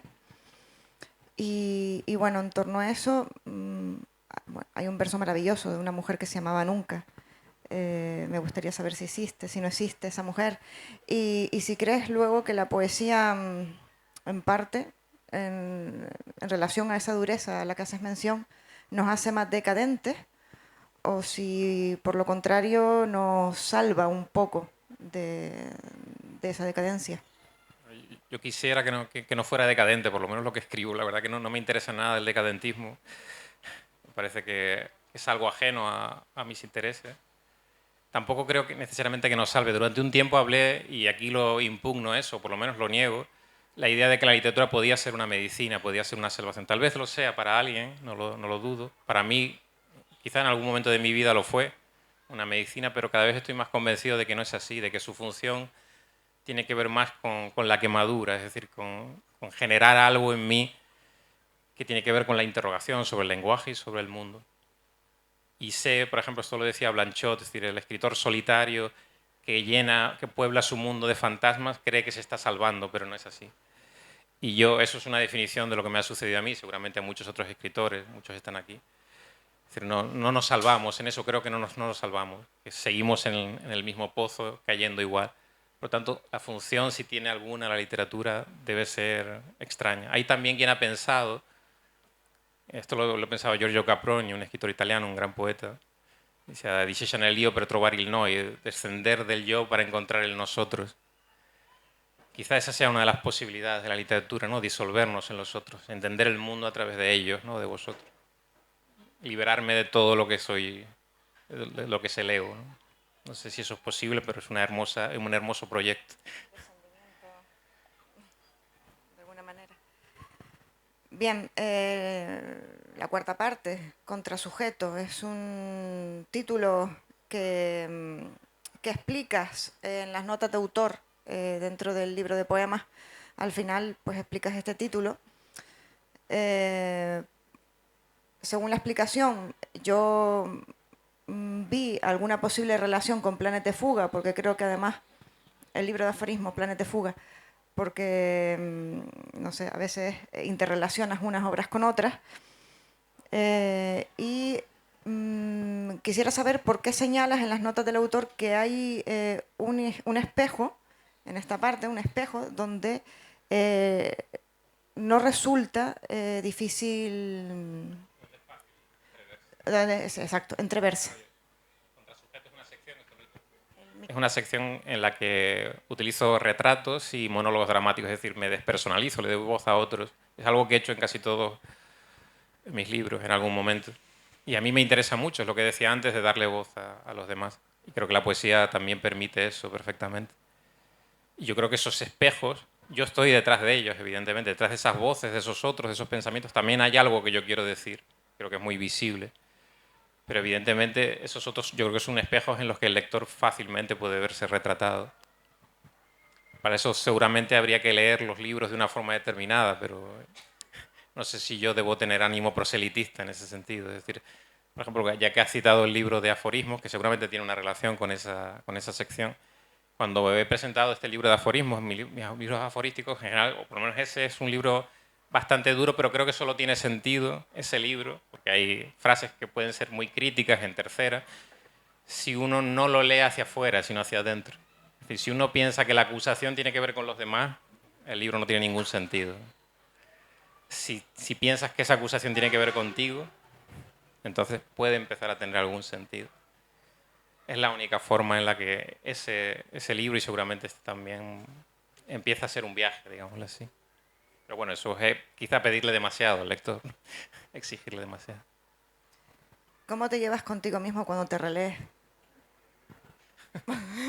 A: Y bueno, en torno a eso bueno, hay un verso maravilloso de una mujer que se llamaba Nunca. Me gustaría saber si existe, si no existe esa mujer. Y si crees luego que la poesía, en parte, en relación a esa dureza a la que haces mención, nos hace más decadentes, o si por lo contrario nos salva un poco de esa decadencia.
B: Yo quisiera que no fuera decadente, por lo menos lo que escribo. La verdad que no me interesa nada el decadentismo. Me parece que es algo ajeno a mis intereses. tampoco creo que necesariamente que nos salve. Durante un tiempo hablé, y aquí lo impugno eso, por lo menos lo niego, la idea de que la literatura podía ser una medicina, podía ser una salvación. Tal vez lo sea para alguien, no lo dudo. Para mí, quizá en algún momento de mi vida lo fue, una medicina, pero cada vez estoy más convencido de que no es así, de que su función tiene que ver más con la quemadura, es decir, con generar algo en mí que tiene que ver con la interrogación sobre el lenguaje y sobre el mundo. Y sé, por ejemplo, esto lo decía Blanchot, es decir, el escritor solitario que puebla su mundo de fantasmas, cree que se está salvando, pero no es así. Y eso es una definición de lo que me ha sucedido a mí, seguramente a muchos otros escritores, muchos están aquí. Es decir, no nos salvamos, en eso creo que no nos salvamos, que seguimos en el mismo pozo, cayendo igual. Por lo tanto, la función, si tiene alguna, la literatura, debe ser extraña. Hay también quien ha pensado, esto lo pensaba Giorgio Caproni, un escritor italiano, un gran poeta, dice, discesa nell'io per trovare il noi, descender del yo para encontrar el nosotros. Quizá esa sea una de las posibilidades de la literatura, ¿no? Disolvernos en los otros, entender el mundo a través de ellos, ¿no? De vosotros. Liberarme de todo lo que soy, de lo que es el ego, ¿no? No sé si eso es posible, pero es un hermoso proyecto.
A: De alguna manera. Bien, la cuarta parte, Contrasujeto, es un título que explicas en las notas de autor dentro del libro de poemas. Al final, pues explicas este título. Según la explicación, yo vi alguna posible relación con Planes de Fuga, porque creo que además el libro de aforismos, Planes de Fuga, porque, no sé, a veces interrelacionas unas obras con otras. Y quisiera saber por qué señalas en las notas del autor que hay un espejo, en esta parte, un espejo donde no resulta difícil, exacto, entreverse.
B: Es una sección en la que utilizo retratos y monólogos dramáticos, es decir, me despersonalizo, le doy voz a otros. Es algo que he hecho en casi todos mis libros en algún momento. Y a mí me interesa mucho, es lo que decía antes, de darle voz a los demás. Y creo que la poesía también permite eso perfectamente. Y yo creo que esos espejos, yo estoy detrás de ellos, evidentemente, detrás de esas voces, de esos otros, de esos pensamientos, también hay algo que yo quiero decir. Creo que es muy visible. Pero evidentemente esos otros yo creo que son espejos en los que el lector fácilmente puede verse retratado. Para eso seguramente habría que leer los libros de una forma determinada, pero no sé si yo debo tener ánimo proselitista en ese sentido. Es decir, por ejemplo, ya que has citado el libro de aforismos, que seguramente tiene una relación con esa sección, cuando he presentado este libro de aforismos, mis libros aforísticos en general, o por lo menos ese es un libro bastante duro, pero creo que solo tiene sentido ese libro, porque hay frases que pueden ser muy críticas en tercera, si uno no lo lee hacia afuera, sino hacia adentro. Es decir, si uno piensa que la acusación tiene que ver con los demás, el libro no tiene ningún sentido. Si piensas que esa acusación tiene que ver contigo, entonces puede empezar a tener algún sentido. Es la única forma en la que ese libro, y seguramente este también, empieza a ser un viaje, digámoslo así. Pero bueno, eso es quizá pedirle demasiado al lector, exigirle demasiado.
A: ¿Cómo te llevas contigo mismo cuando te relees?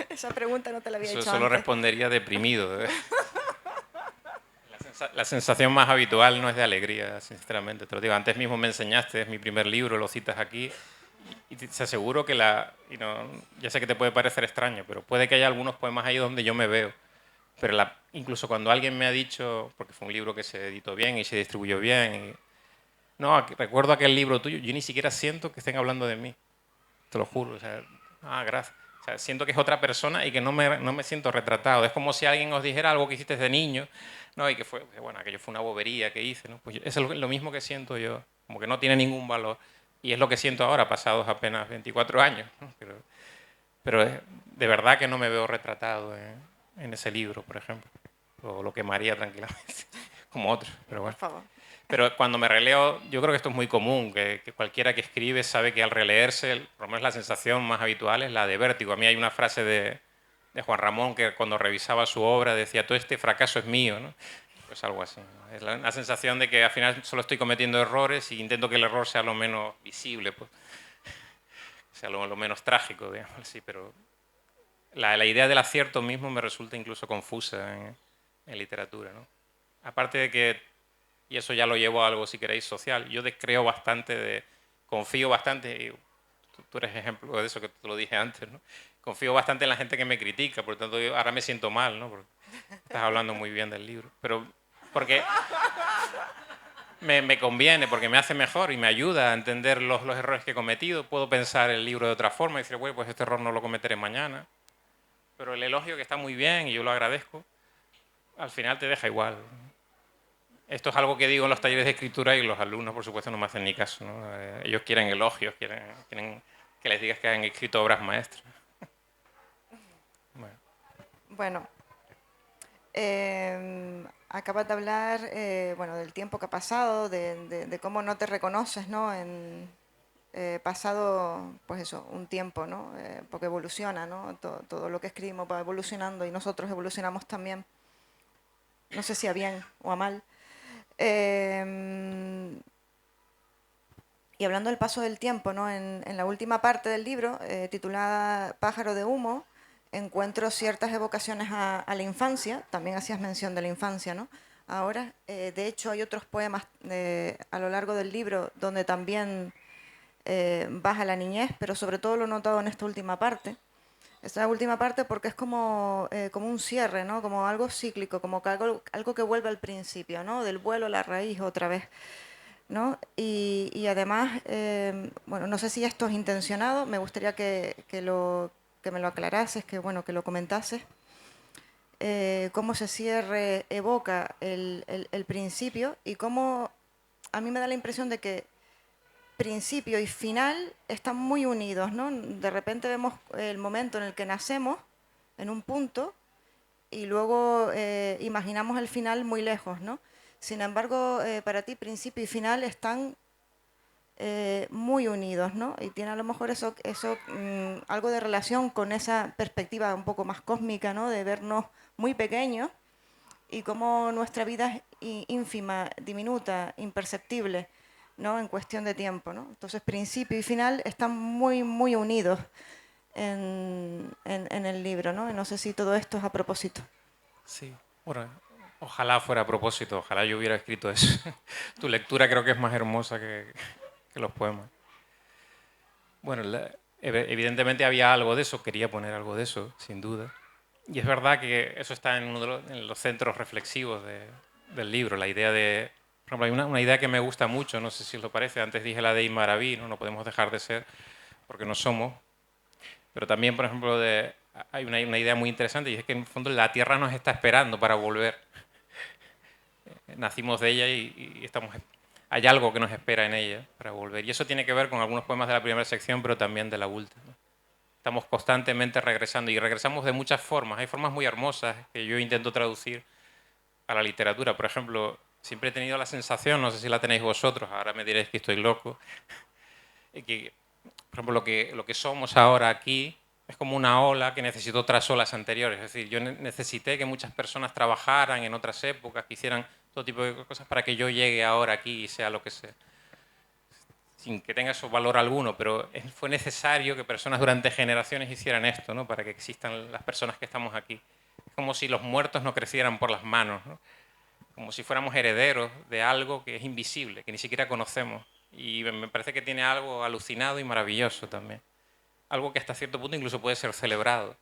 A: Esa pregunta no te la había
B: Eso
A: hecho
B: solo
A: antes.
B: respondería deprimido. La sensación más habitual no es de alegría, sinceramente. Te lo digo, antes mismo me enseñaste, es mi primer libro, lo citas aquí. Y te aseguro que ya sé que te puede parecer extraño, pero puede que haya algunos poemas ahí donde yo me veo. Pero incluso cuando alguien me ha dicho, porque fue un libro que se editó bien y se distribuyó bien, no, recuerdo aquel libro tuyo, yo ni siquiera siento que estén hablando de mí, te lo juro. O sea, gracias. O sea, siento que es otra persona y que no me siento retratado. Es como si alguien os dijera algo que hiciste de niño, ¿no? Y que bueno, aquello fue una bobería que hice, ¿no? Pues es lo mismo que siento yo, como que no tiene ningún valor. Y es lo que siento ahora, pasados apenas 24 años, ¿no? Pero de verdad que no me veo retratado en ese libro, por ejemplo. O lo quemaría tranquilamente, como otros, pero
A: Por
B: bueno.
A: favor.
B: Pero cuando me releo, yo creo que esto es muy común, que cualquiera que escribe sabe que al releerse, por lo menos la sensación más habitual es la de vértigo. A mí hay una frase de Juan Ramón que cuando revisaba su obra decía, todo este fracaso es mío, ¿no? Pues algo así, ¿no? Es la sensación de que al final solo estoy cometiendo errores y intento que el error sea lo menos visible, pues. sea lo menos trágico, digamos así, pero la idea del acierto mismo me resulta incluso confusa en literatura, ¿no? Aparte de que, y eso ya lo llevo a algo, si queréis, social, yo descreo bastante, confío bastante, y tú eres ejemplo de eso, que te lo dije antes, ¿no? Confío bastante en la gente que me critica, por lo tanto yo ahora me siento mal, ¿no? Porque estás hablando muy bien del libro, pero porque me conviene, porque me hace mejor y me ayuda a entender los errores que he cometido. Puedo pensar el libro de otra forma y decir, bueno, pues este error no lo cometeré mañana. Pero el elogio, que está muy bien y yo lo agradezco, al final te deja igual. Esto es algo que digo en los talleres de escritura y los alumnos, por supuesto, no me hacen ni caso, ¿no? Ellos quieren elogios, quieren que les digas que han escrito obras maestras. Bueno.
A: Bueno, acabas de hablar bueno, del tiempo que ha pasado, de cómo no te reconoces, ¿no? Pasado, pues eso, un tiempo, ¿no? Porque evoluciona, ¿no? Todo lo que escribimos va evolucionando y nosotros evolucionamos también. No sé si a bien o a mal. Y hablando del paso del tiempo, ¿no? En la última parte del libro, titulada Pájaro de humo, encuentro ciertas evocaciones a la infancia. También hacías mención de la infancia, ¿no? Ahora, de hecho, hay otros poemas a lo largo del libro donde también vas a la niñez, pero sobre todo lo he notado en esta última parte. Esta última parte porque es como un cierre, ¿no? Como algo cíclico, como que algo que vuelve al principio, ¿no? Del vuelo a la raíz otra vez, ¿no? Y además, bueno, no sé si esto es intencionado, me gustaría que me lo aclarases, que, bueno, que lo comentases. Cómo ese cierre evoca el principio y cómo a mí me da la impresión de que principio y final están muy unidos, ¿no? De repente vemos el momento en el que nacemos, en un punto, y luego imaginamos el final muy lejos, ¿no? Sin embargo, para ti principio y final están muy unidos, ¿no? Y tiene a lo mejor algo de relación con esa perspectiva un poco más cósmica, ¿no? De vernos muy pequeños y cómo nuestra vida es ínfima, diminuta, imperceptible, ¿no? En cuestión de tiempo, ¿no? Entonces, principio y final están muy unidos en el libro, ¿no? Y no sé si todo esto es a propósito.
B: Sí, bueno, ojalá fuera a propósito, ojalá yo hubiera escrito eso. Tu lectura creo que es más hermosa que los poemas. Bueno, evidentemente había algo de eso, quería poner algo de eso, sin duda. Y es verdad que eso está en uno de en los centros reflexivos del libro, la idea de... Por ejemplo, hay una idea que me gusta mucho, no sé si os lo parece, antes dije la de Imaraví, ¿no? No podemos dejar de ser porque no somos, pero también, por ejemplo, hay una idea muy interesante y es que en el fondo la Tierra nos está esperando para volver. Nacimos de ella y hay algo que nos espera en ella para volver. Y eso tiene que ver con algunos poemas de la primera sección, pero también de la última. Estamos constantemente regresando y regresamos de muchas formas. Hay formas muy hermosas que yo intento traducir a la literatura. Por ejemplo, siempre he tenido la sensación, no sé si la tenéis vosotros, ahora me diréis que estoy loco, que, por ejemplo, lo que somos ahora aquí es como una ola que necesitó otras olas anteriores. Es decir, yo necesité que muchas personas trabajaran en otras épocas, que hicieran todo tipo de cosas para que yo llegue ahora aquí y sea lo que sea. Sin que tenga eso valor alguno, pero fue necesario que personas durante generaciones hicieran esto, ¿no? Para que existan las personas que estamos aquí. Es como si los muertos no crecieran por las manos, ¿no? Como si fuéramos herederos de algo que es invisible, que ni siquiera conocemos. Y me parece que tiene algo alucinado y maravilloso también. Algo que hasta cierto punto incluso puede ser celebrado.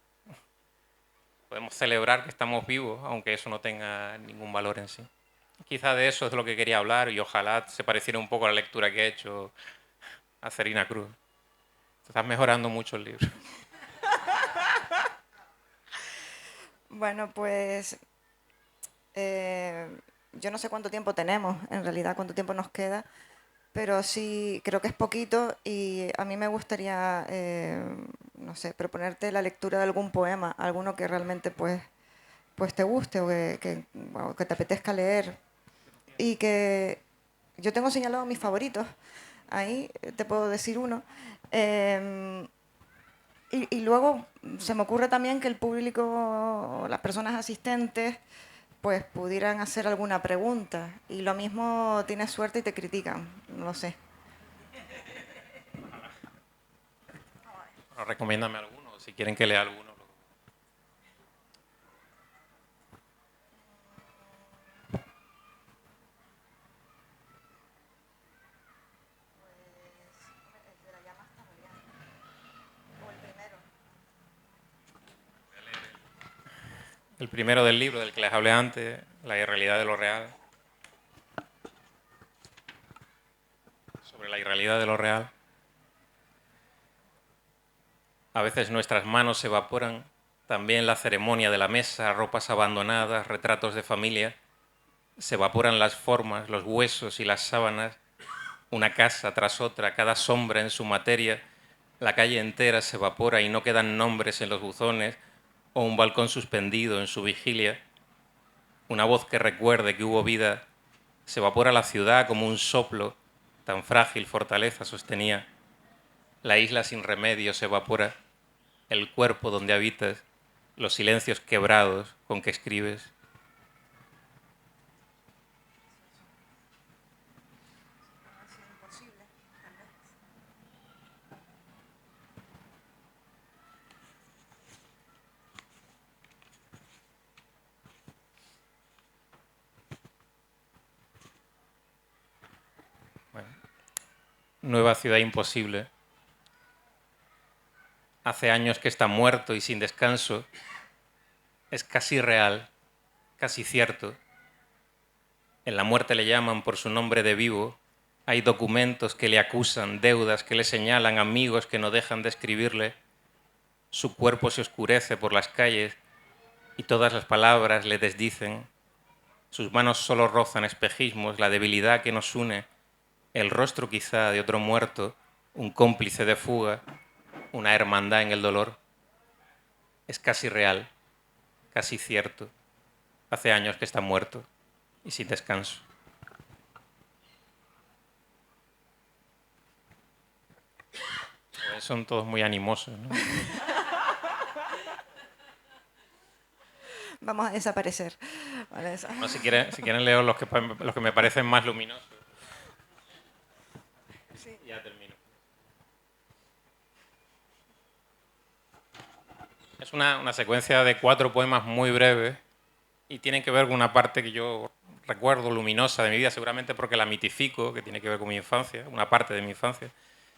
B: Podemos celebrar que estamos vivos, aunque eso no tenga ningún valor en sí. Quizá de eso es de lo que quería hablar y ojalá se pareciera un poco a la lectura que he hecho a Serina Cruz. Estás mejorando mucho el libro.
A: Bueno, pues yo no sé cuánto tiempo tenemos, en realidad cuánto tiempo nos queda, pero sí creo que es poquito y a mí me gustaría, no sé, proponerte la lectura de algún poema, alguno que realmente pues te guste o que te apetezca leer y que yo tengo señalado mis favoritos, ahí te puedo decir uno. Y luego se me ocurre también que el público, las personas asistentes, pues pudieran hacer alguna pregunta. Y lo mismo tienes suerte y te critican, no lo sé.
B: Bueno, recomiéndame alguno, si quieren que lea alguno. El primero del libro del que les hablé antes, La irrealidad de lo real. Sobre la irrealidad de lo real. A veces nuestras manos se evaporan, también la ceremonia de la mesa, ropas abandonadas, retratos de familia. Se evaporan las formas, los huesos y las sábanas, una casa tras otra, cada sombra en su materia. La calle entera se evapora y no quedan nombres en los buzones o un balcón suspendido en su vigilia. Una voz que recuerde que hubo vida. Se evapora la ciudad como un soplo, tan frágil fortaleza sostenía. La isla sin remedio se evapora, el cuerpo donde habitas, los silencios quebrados con que escribes. Bueno, Nueva ciudad imposible. Hace años que está muerto y sin descanso. Es casi real, casi cierto. En la muerte le llaman por su nombre de vivo. Hay documentos que le acusan, deudas que le señalan, amigos que no dejan de escribirle. Su cuerpo se oscurece por las calles y todas las palabras le desdicen. Sus manos solo rozan espejismos, la debilidad que nos une, el rostro quizá de otro muerto, un cómplice de fuga, una hermandad en el dolor. Es casi real, casi cierto. Hace años que está muerto y sin descanso. Son todos muy animosos, ¿no?
A: Vamos a desaparecer. Vale,
B: No, si quieren leo los que me parecen más luminosos.
A: sí.
B: Ya termino. Es una secuencia de 4 poemas muy breves y tienen que ver con una parte que yo recuerdo luminosa de mi vida, seguramente porque la mitifico, que tiene que ver con mi infancia, una parte de mi infancia,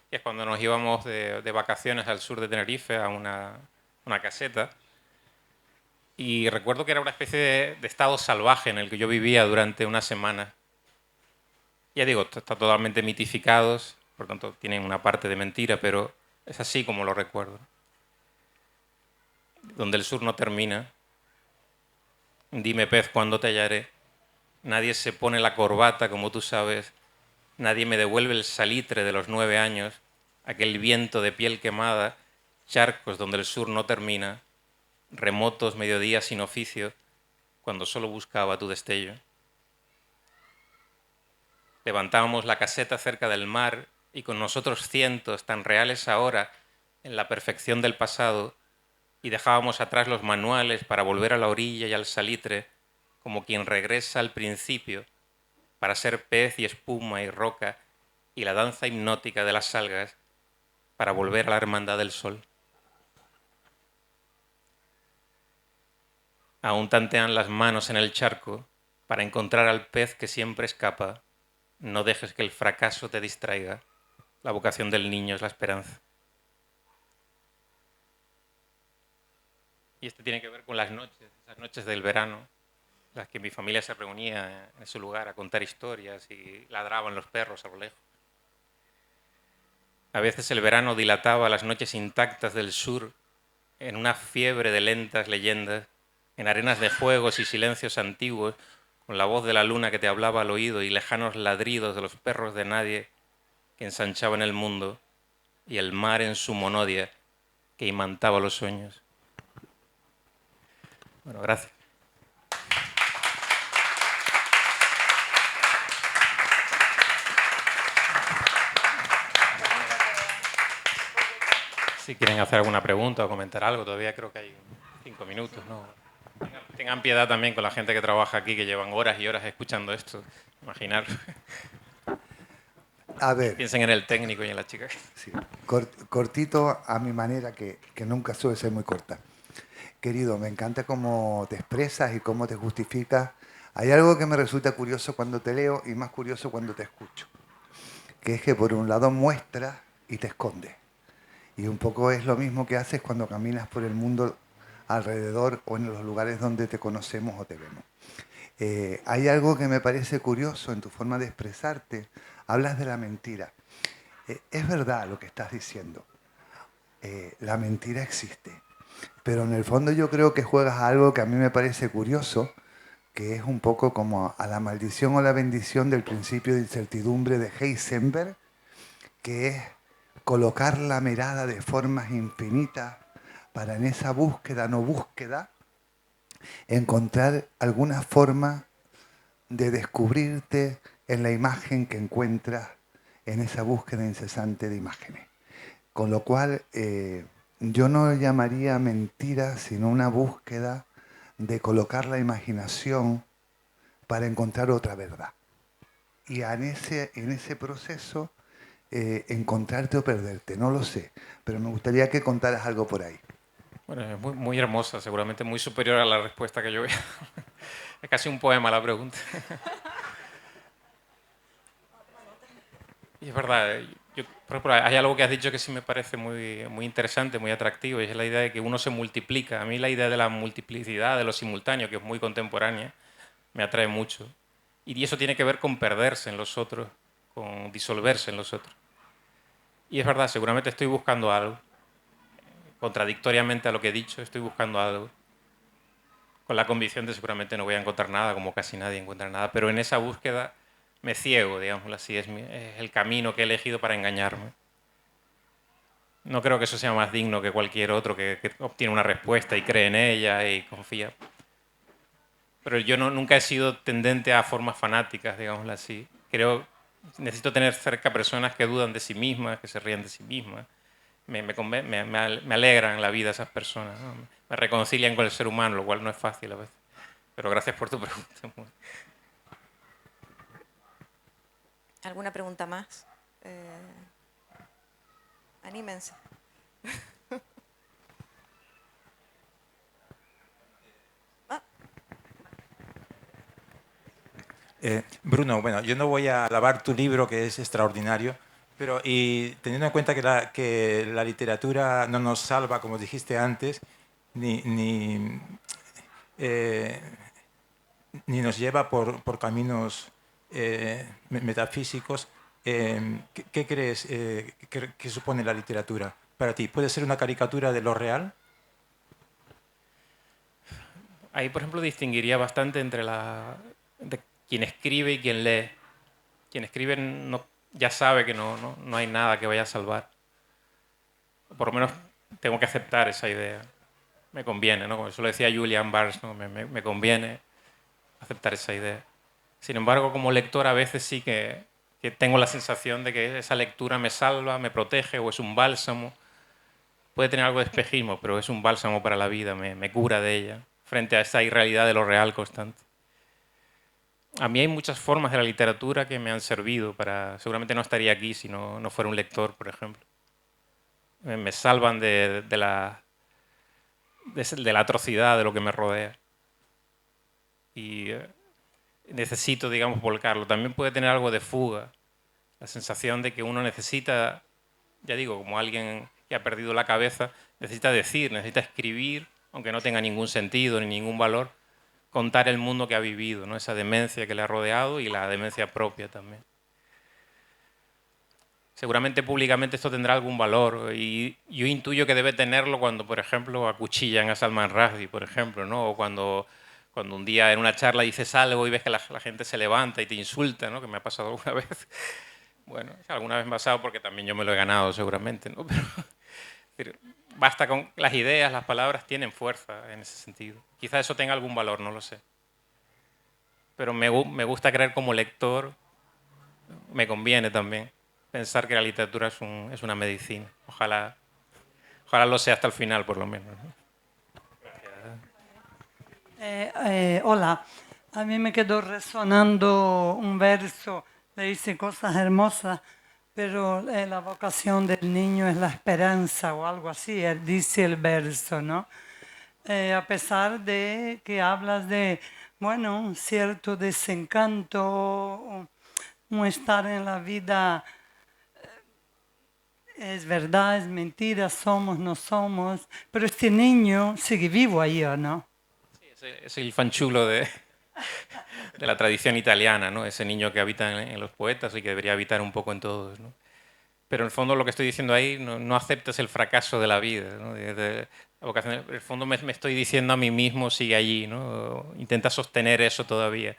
B: que es cuando nos íbamos de vacaciones al sur de Tenerife a una caseta. Y recuerdo que era una especie de estado salvaje en el que yo vivía durante una semana. Ya digo, está totalmente mitificados, por tanto tienen una parte de mentira, pero es así como lo recuerdo. Donde el sur no termina. Dime, pez, ¿cuándo te hallaré? Nadie se pone la corbata, como tú sabes. Nadie me devuelve el salitre de los 9 años, aquel viento de piel quemada, charcos donde el sur no termina, remotos mediodías sin oficio, cuando solo buscaba tu destello. Levantábamos la caseta cerca del mar y con nosotros cientos tan reales ahora, en la perfección del pasado, y dejábamos atrás los manuales para volver a la orilla y al salitre, como quien regresa al principio, para ser pez y espuma y roca y la danza hipnótica de las algas, para volver a la hermandad del sol. Aún tantean las manos en el charco para encontrar al pez que siempre escapa. No dejes que el fracaso te distraiga. La vocación del niño es la esperanza. Y este tiene que ver con las noches, esas noches del verano, en las que mi familia se reunía en ese lugar a contar historias y ladraban los perros a lo lejos. A veces el verano dilataba las noches intactas del sur en una fiebre de lentas leyendas, en arenas de juegos y silencios antiguos, con la voz de la luna que te hablaba al oído y lejanos ladridos de los perros de nadie que ensanchaban el mundo y el mar en su monodia que imantaba los sueños. Bueno, gracias. Si quieren hacer alguna pregunta o comentar algo, todavía creo que hay 5 minutos, ¿no? Tengan piedad también con la gente que trabaja aquí, que llevan horas y horas escuchando esto. Imaginar.
C: A ver,
B: Piensen en el técnico y en la chica.
C: sí, cortito a mi manera, que nunca suele ser muy corta. Querido, me encanta cómo te expresas y cómo te justificas. Hay algo que me resulta curioso cuando te leo y más curioso cuando te escucho, que es que por un lado muestras y te escondes. Y un poco es lo mismo que haces cuando caminas por el mundo alrededor o en los lugares donde te conocemos o te vemos. Hay algo que me parece curioso en tu forma de expresarte. Hablas de la mentira. Es verdad lo que estás diciendo. La mentira existe. Pero en el fondo yo creo que juegas a algo que a mí me parece curioso, que es un poco como a la maldición o la bendición del principio de incertidumbre de Heisenberg, que es colocar la mirada de formas infinitas para en esa búsqueda, no búsqueda, encontrar alguna forma de descubrirte en la imagen que encuentras en esa búsqueda incesante de imágenes. Con lo cual, yo no llamaría mentira, sino una búsqueda de colocar la imaginación para encontrar otra verdad. Y en ese proceso, encontrarte o perderte, no lo sé, pero me gustaría que contaras algo por ahí.
B: Bueno, es muy, muy hermosa, seguramente muy superior a la respuesta que yo veo. Es casi un poema la pregunta. Y es verdad, yo, por ejemplo, hay algo que has dicho que sí me parece muy, muy interesante, muy atractivo, y es la idea de que uno se multiplica. A mí la idea de la multiplicidad, de lo simultáneo, que es muy contemporánea, me atrae mucho. Y eso tiene que ver con perderse en los otros, con disolverse en los otros. Y es verdad, seguramente estoy buscando algo. Contradictoriamente a lo que he dicho, estoy buscando algo. Con la convicción de que seguramente no voy a encontrar nada, como casi nadie encuentra nada, pero en esa búsqueda me ciego, digámoslo así, es el camino que he elegido para engañarme. No creo que eso sea más digno que cualquier otro que obtiene una respuesta y cree en ella y confía. Pero yo nunca he sido tendente a formas fanáticas, digámoslo así. Creo necesito tener cerca personas que dudan de sí mismas, que se ríen de sí mismas. Me alegran la vida esas personas, ¿no? Me reconcilian con el ser humano, lo cual no es fácil a veces. Pero gracias por tu pregunta.
A: ¿Alguna pregunta más? Anímense.
D: Bruno, bueno, yo no voy a alabar tu libro, que es extraordinario, pero y teniendo en cuenta que la literatura no nos salva, como dijiste antes, ni, eh, ni nos lleva por caminos metafísicos, ¿qué crees que supone la literatura para ti? ¿Puede ser una caricatura de lo real?
B: Ahí, por ejemplo, distinguiría bastante entre quien escribe y quien lee. Quien escribe ya sabe que no hay nada que vaya a salvar. Por lo menos tengo que aceptar esa idea. Me conviene, ¿no? Como eso lo decía Julian Barnes, ¿no? Me conviene aceptar esa idea. Sin embargo, como lector a veces sí que tengo la sensación de que esa lectura me salva, me protege o es un bálsamo. Puede tener algo de espejismo, pero es un bálsamo para la vida, me cura de ella, frente a esa irrealidad de lo real constante. A mí hay muchas formas de la literatura que me han servido para... Seguramente no estaría aquí si no fuera un lector, por ejemplo. Me salvan de la atrocidad de lo que me rodea. Y necesito, digamos, volcarlo. También puede tener algo de fuga. La sensación de que uno necesita, ya digo, como alguien que ha perdido la cabeza, necesita decir, necesita escribir, aunque no tenga ningún sentido ni ningún valor, contar el mundo que ha vivido, ¿no? Esa demencia que le ha rodeado y la demencia propia también. Seguramente públicamente esto tendrá algún valor y yo intuyo que debe tenerlo cuando, por ejemplo, acuchillan a Salman Rushdie, por ejemplo, ¿no? O cuando un día en una charla dices algo y ves que la gente se levanta y te insulta, ¿no? Que me ha pasado alguna vez. Bueno, alguna vez me ha pasado porque también yo me lo he ganado seguramente, ¿no? Pero basta con las ideas, las palabras tienen fuerza en ese sentido. Quizás eso tenga algún valor, no lo sé. Pero me gusta creer como lector, me conviene también pensar que la literatura es una medicina. Ojalá lo sea hasta el final, por lo menos, ¿no?
E: Hola, a mí me quedó resonando un verso, le dice cosas hermosas, pero la vocación del niño es la esperanza o algo así, dice el verso, ¿no? A pesar de que hablas de, bueno, un cierto desencanto, un estar en la vida, es verdad, es mentira, somos, no somos, pero este niño sigue vivo ahí, ¿o no?
B: Sí, es el fanciullo de la tradición italiana, ¿no? Ese niño que habita en los poetas y que debería habitar un poco en todos, ¿no? Pero en el fondo lo que estoy diciendo ahí, no aceptes el fracaso de la vida, ¿no? La vocación, en el fondo me estoy diciendo a mí mismo, sigue allí, ¿no? Intenta sostener eso todavía.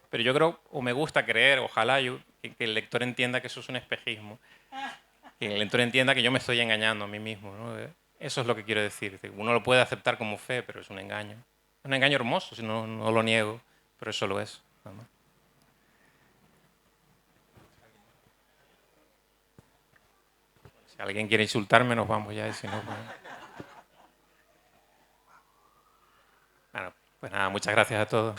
B: Pero yo creo, o me gusta creer, ojalá que el lector entienda que eso es un espejismo. Que el lector entienda que yo me estoy engañando a mí mismo, ¿no? Eso es lo que quiero decir. Uno lo puede aceptar como fe, pero es un engaño. Es un engaño hermoso, si no lo niego, pero eso lo es. Nada más. Si alguien quiere insultarme, nos vamos ya. Y si no, pues... Bueno, pues nada, muchas gracias a todos.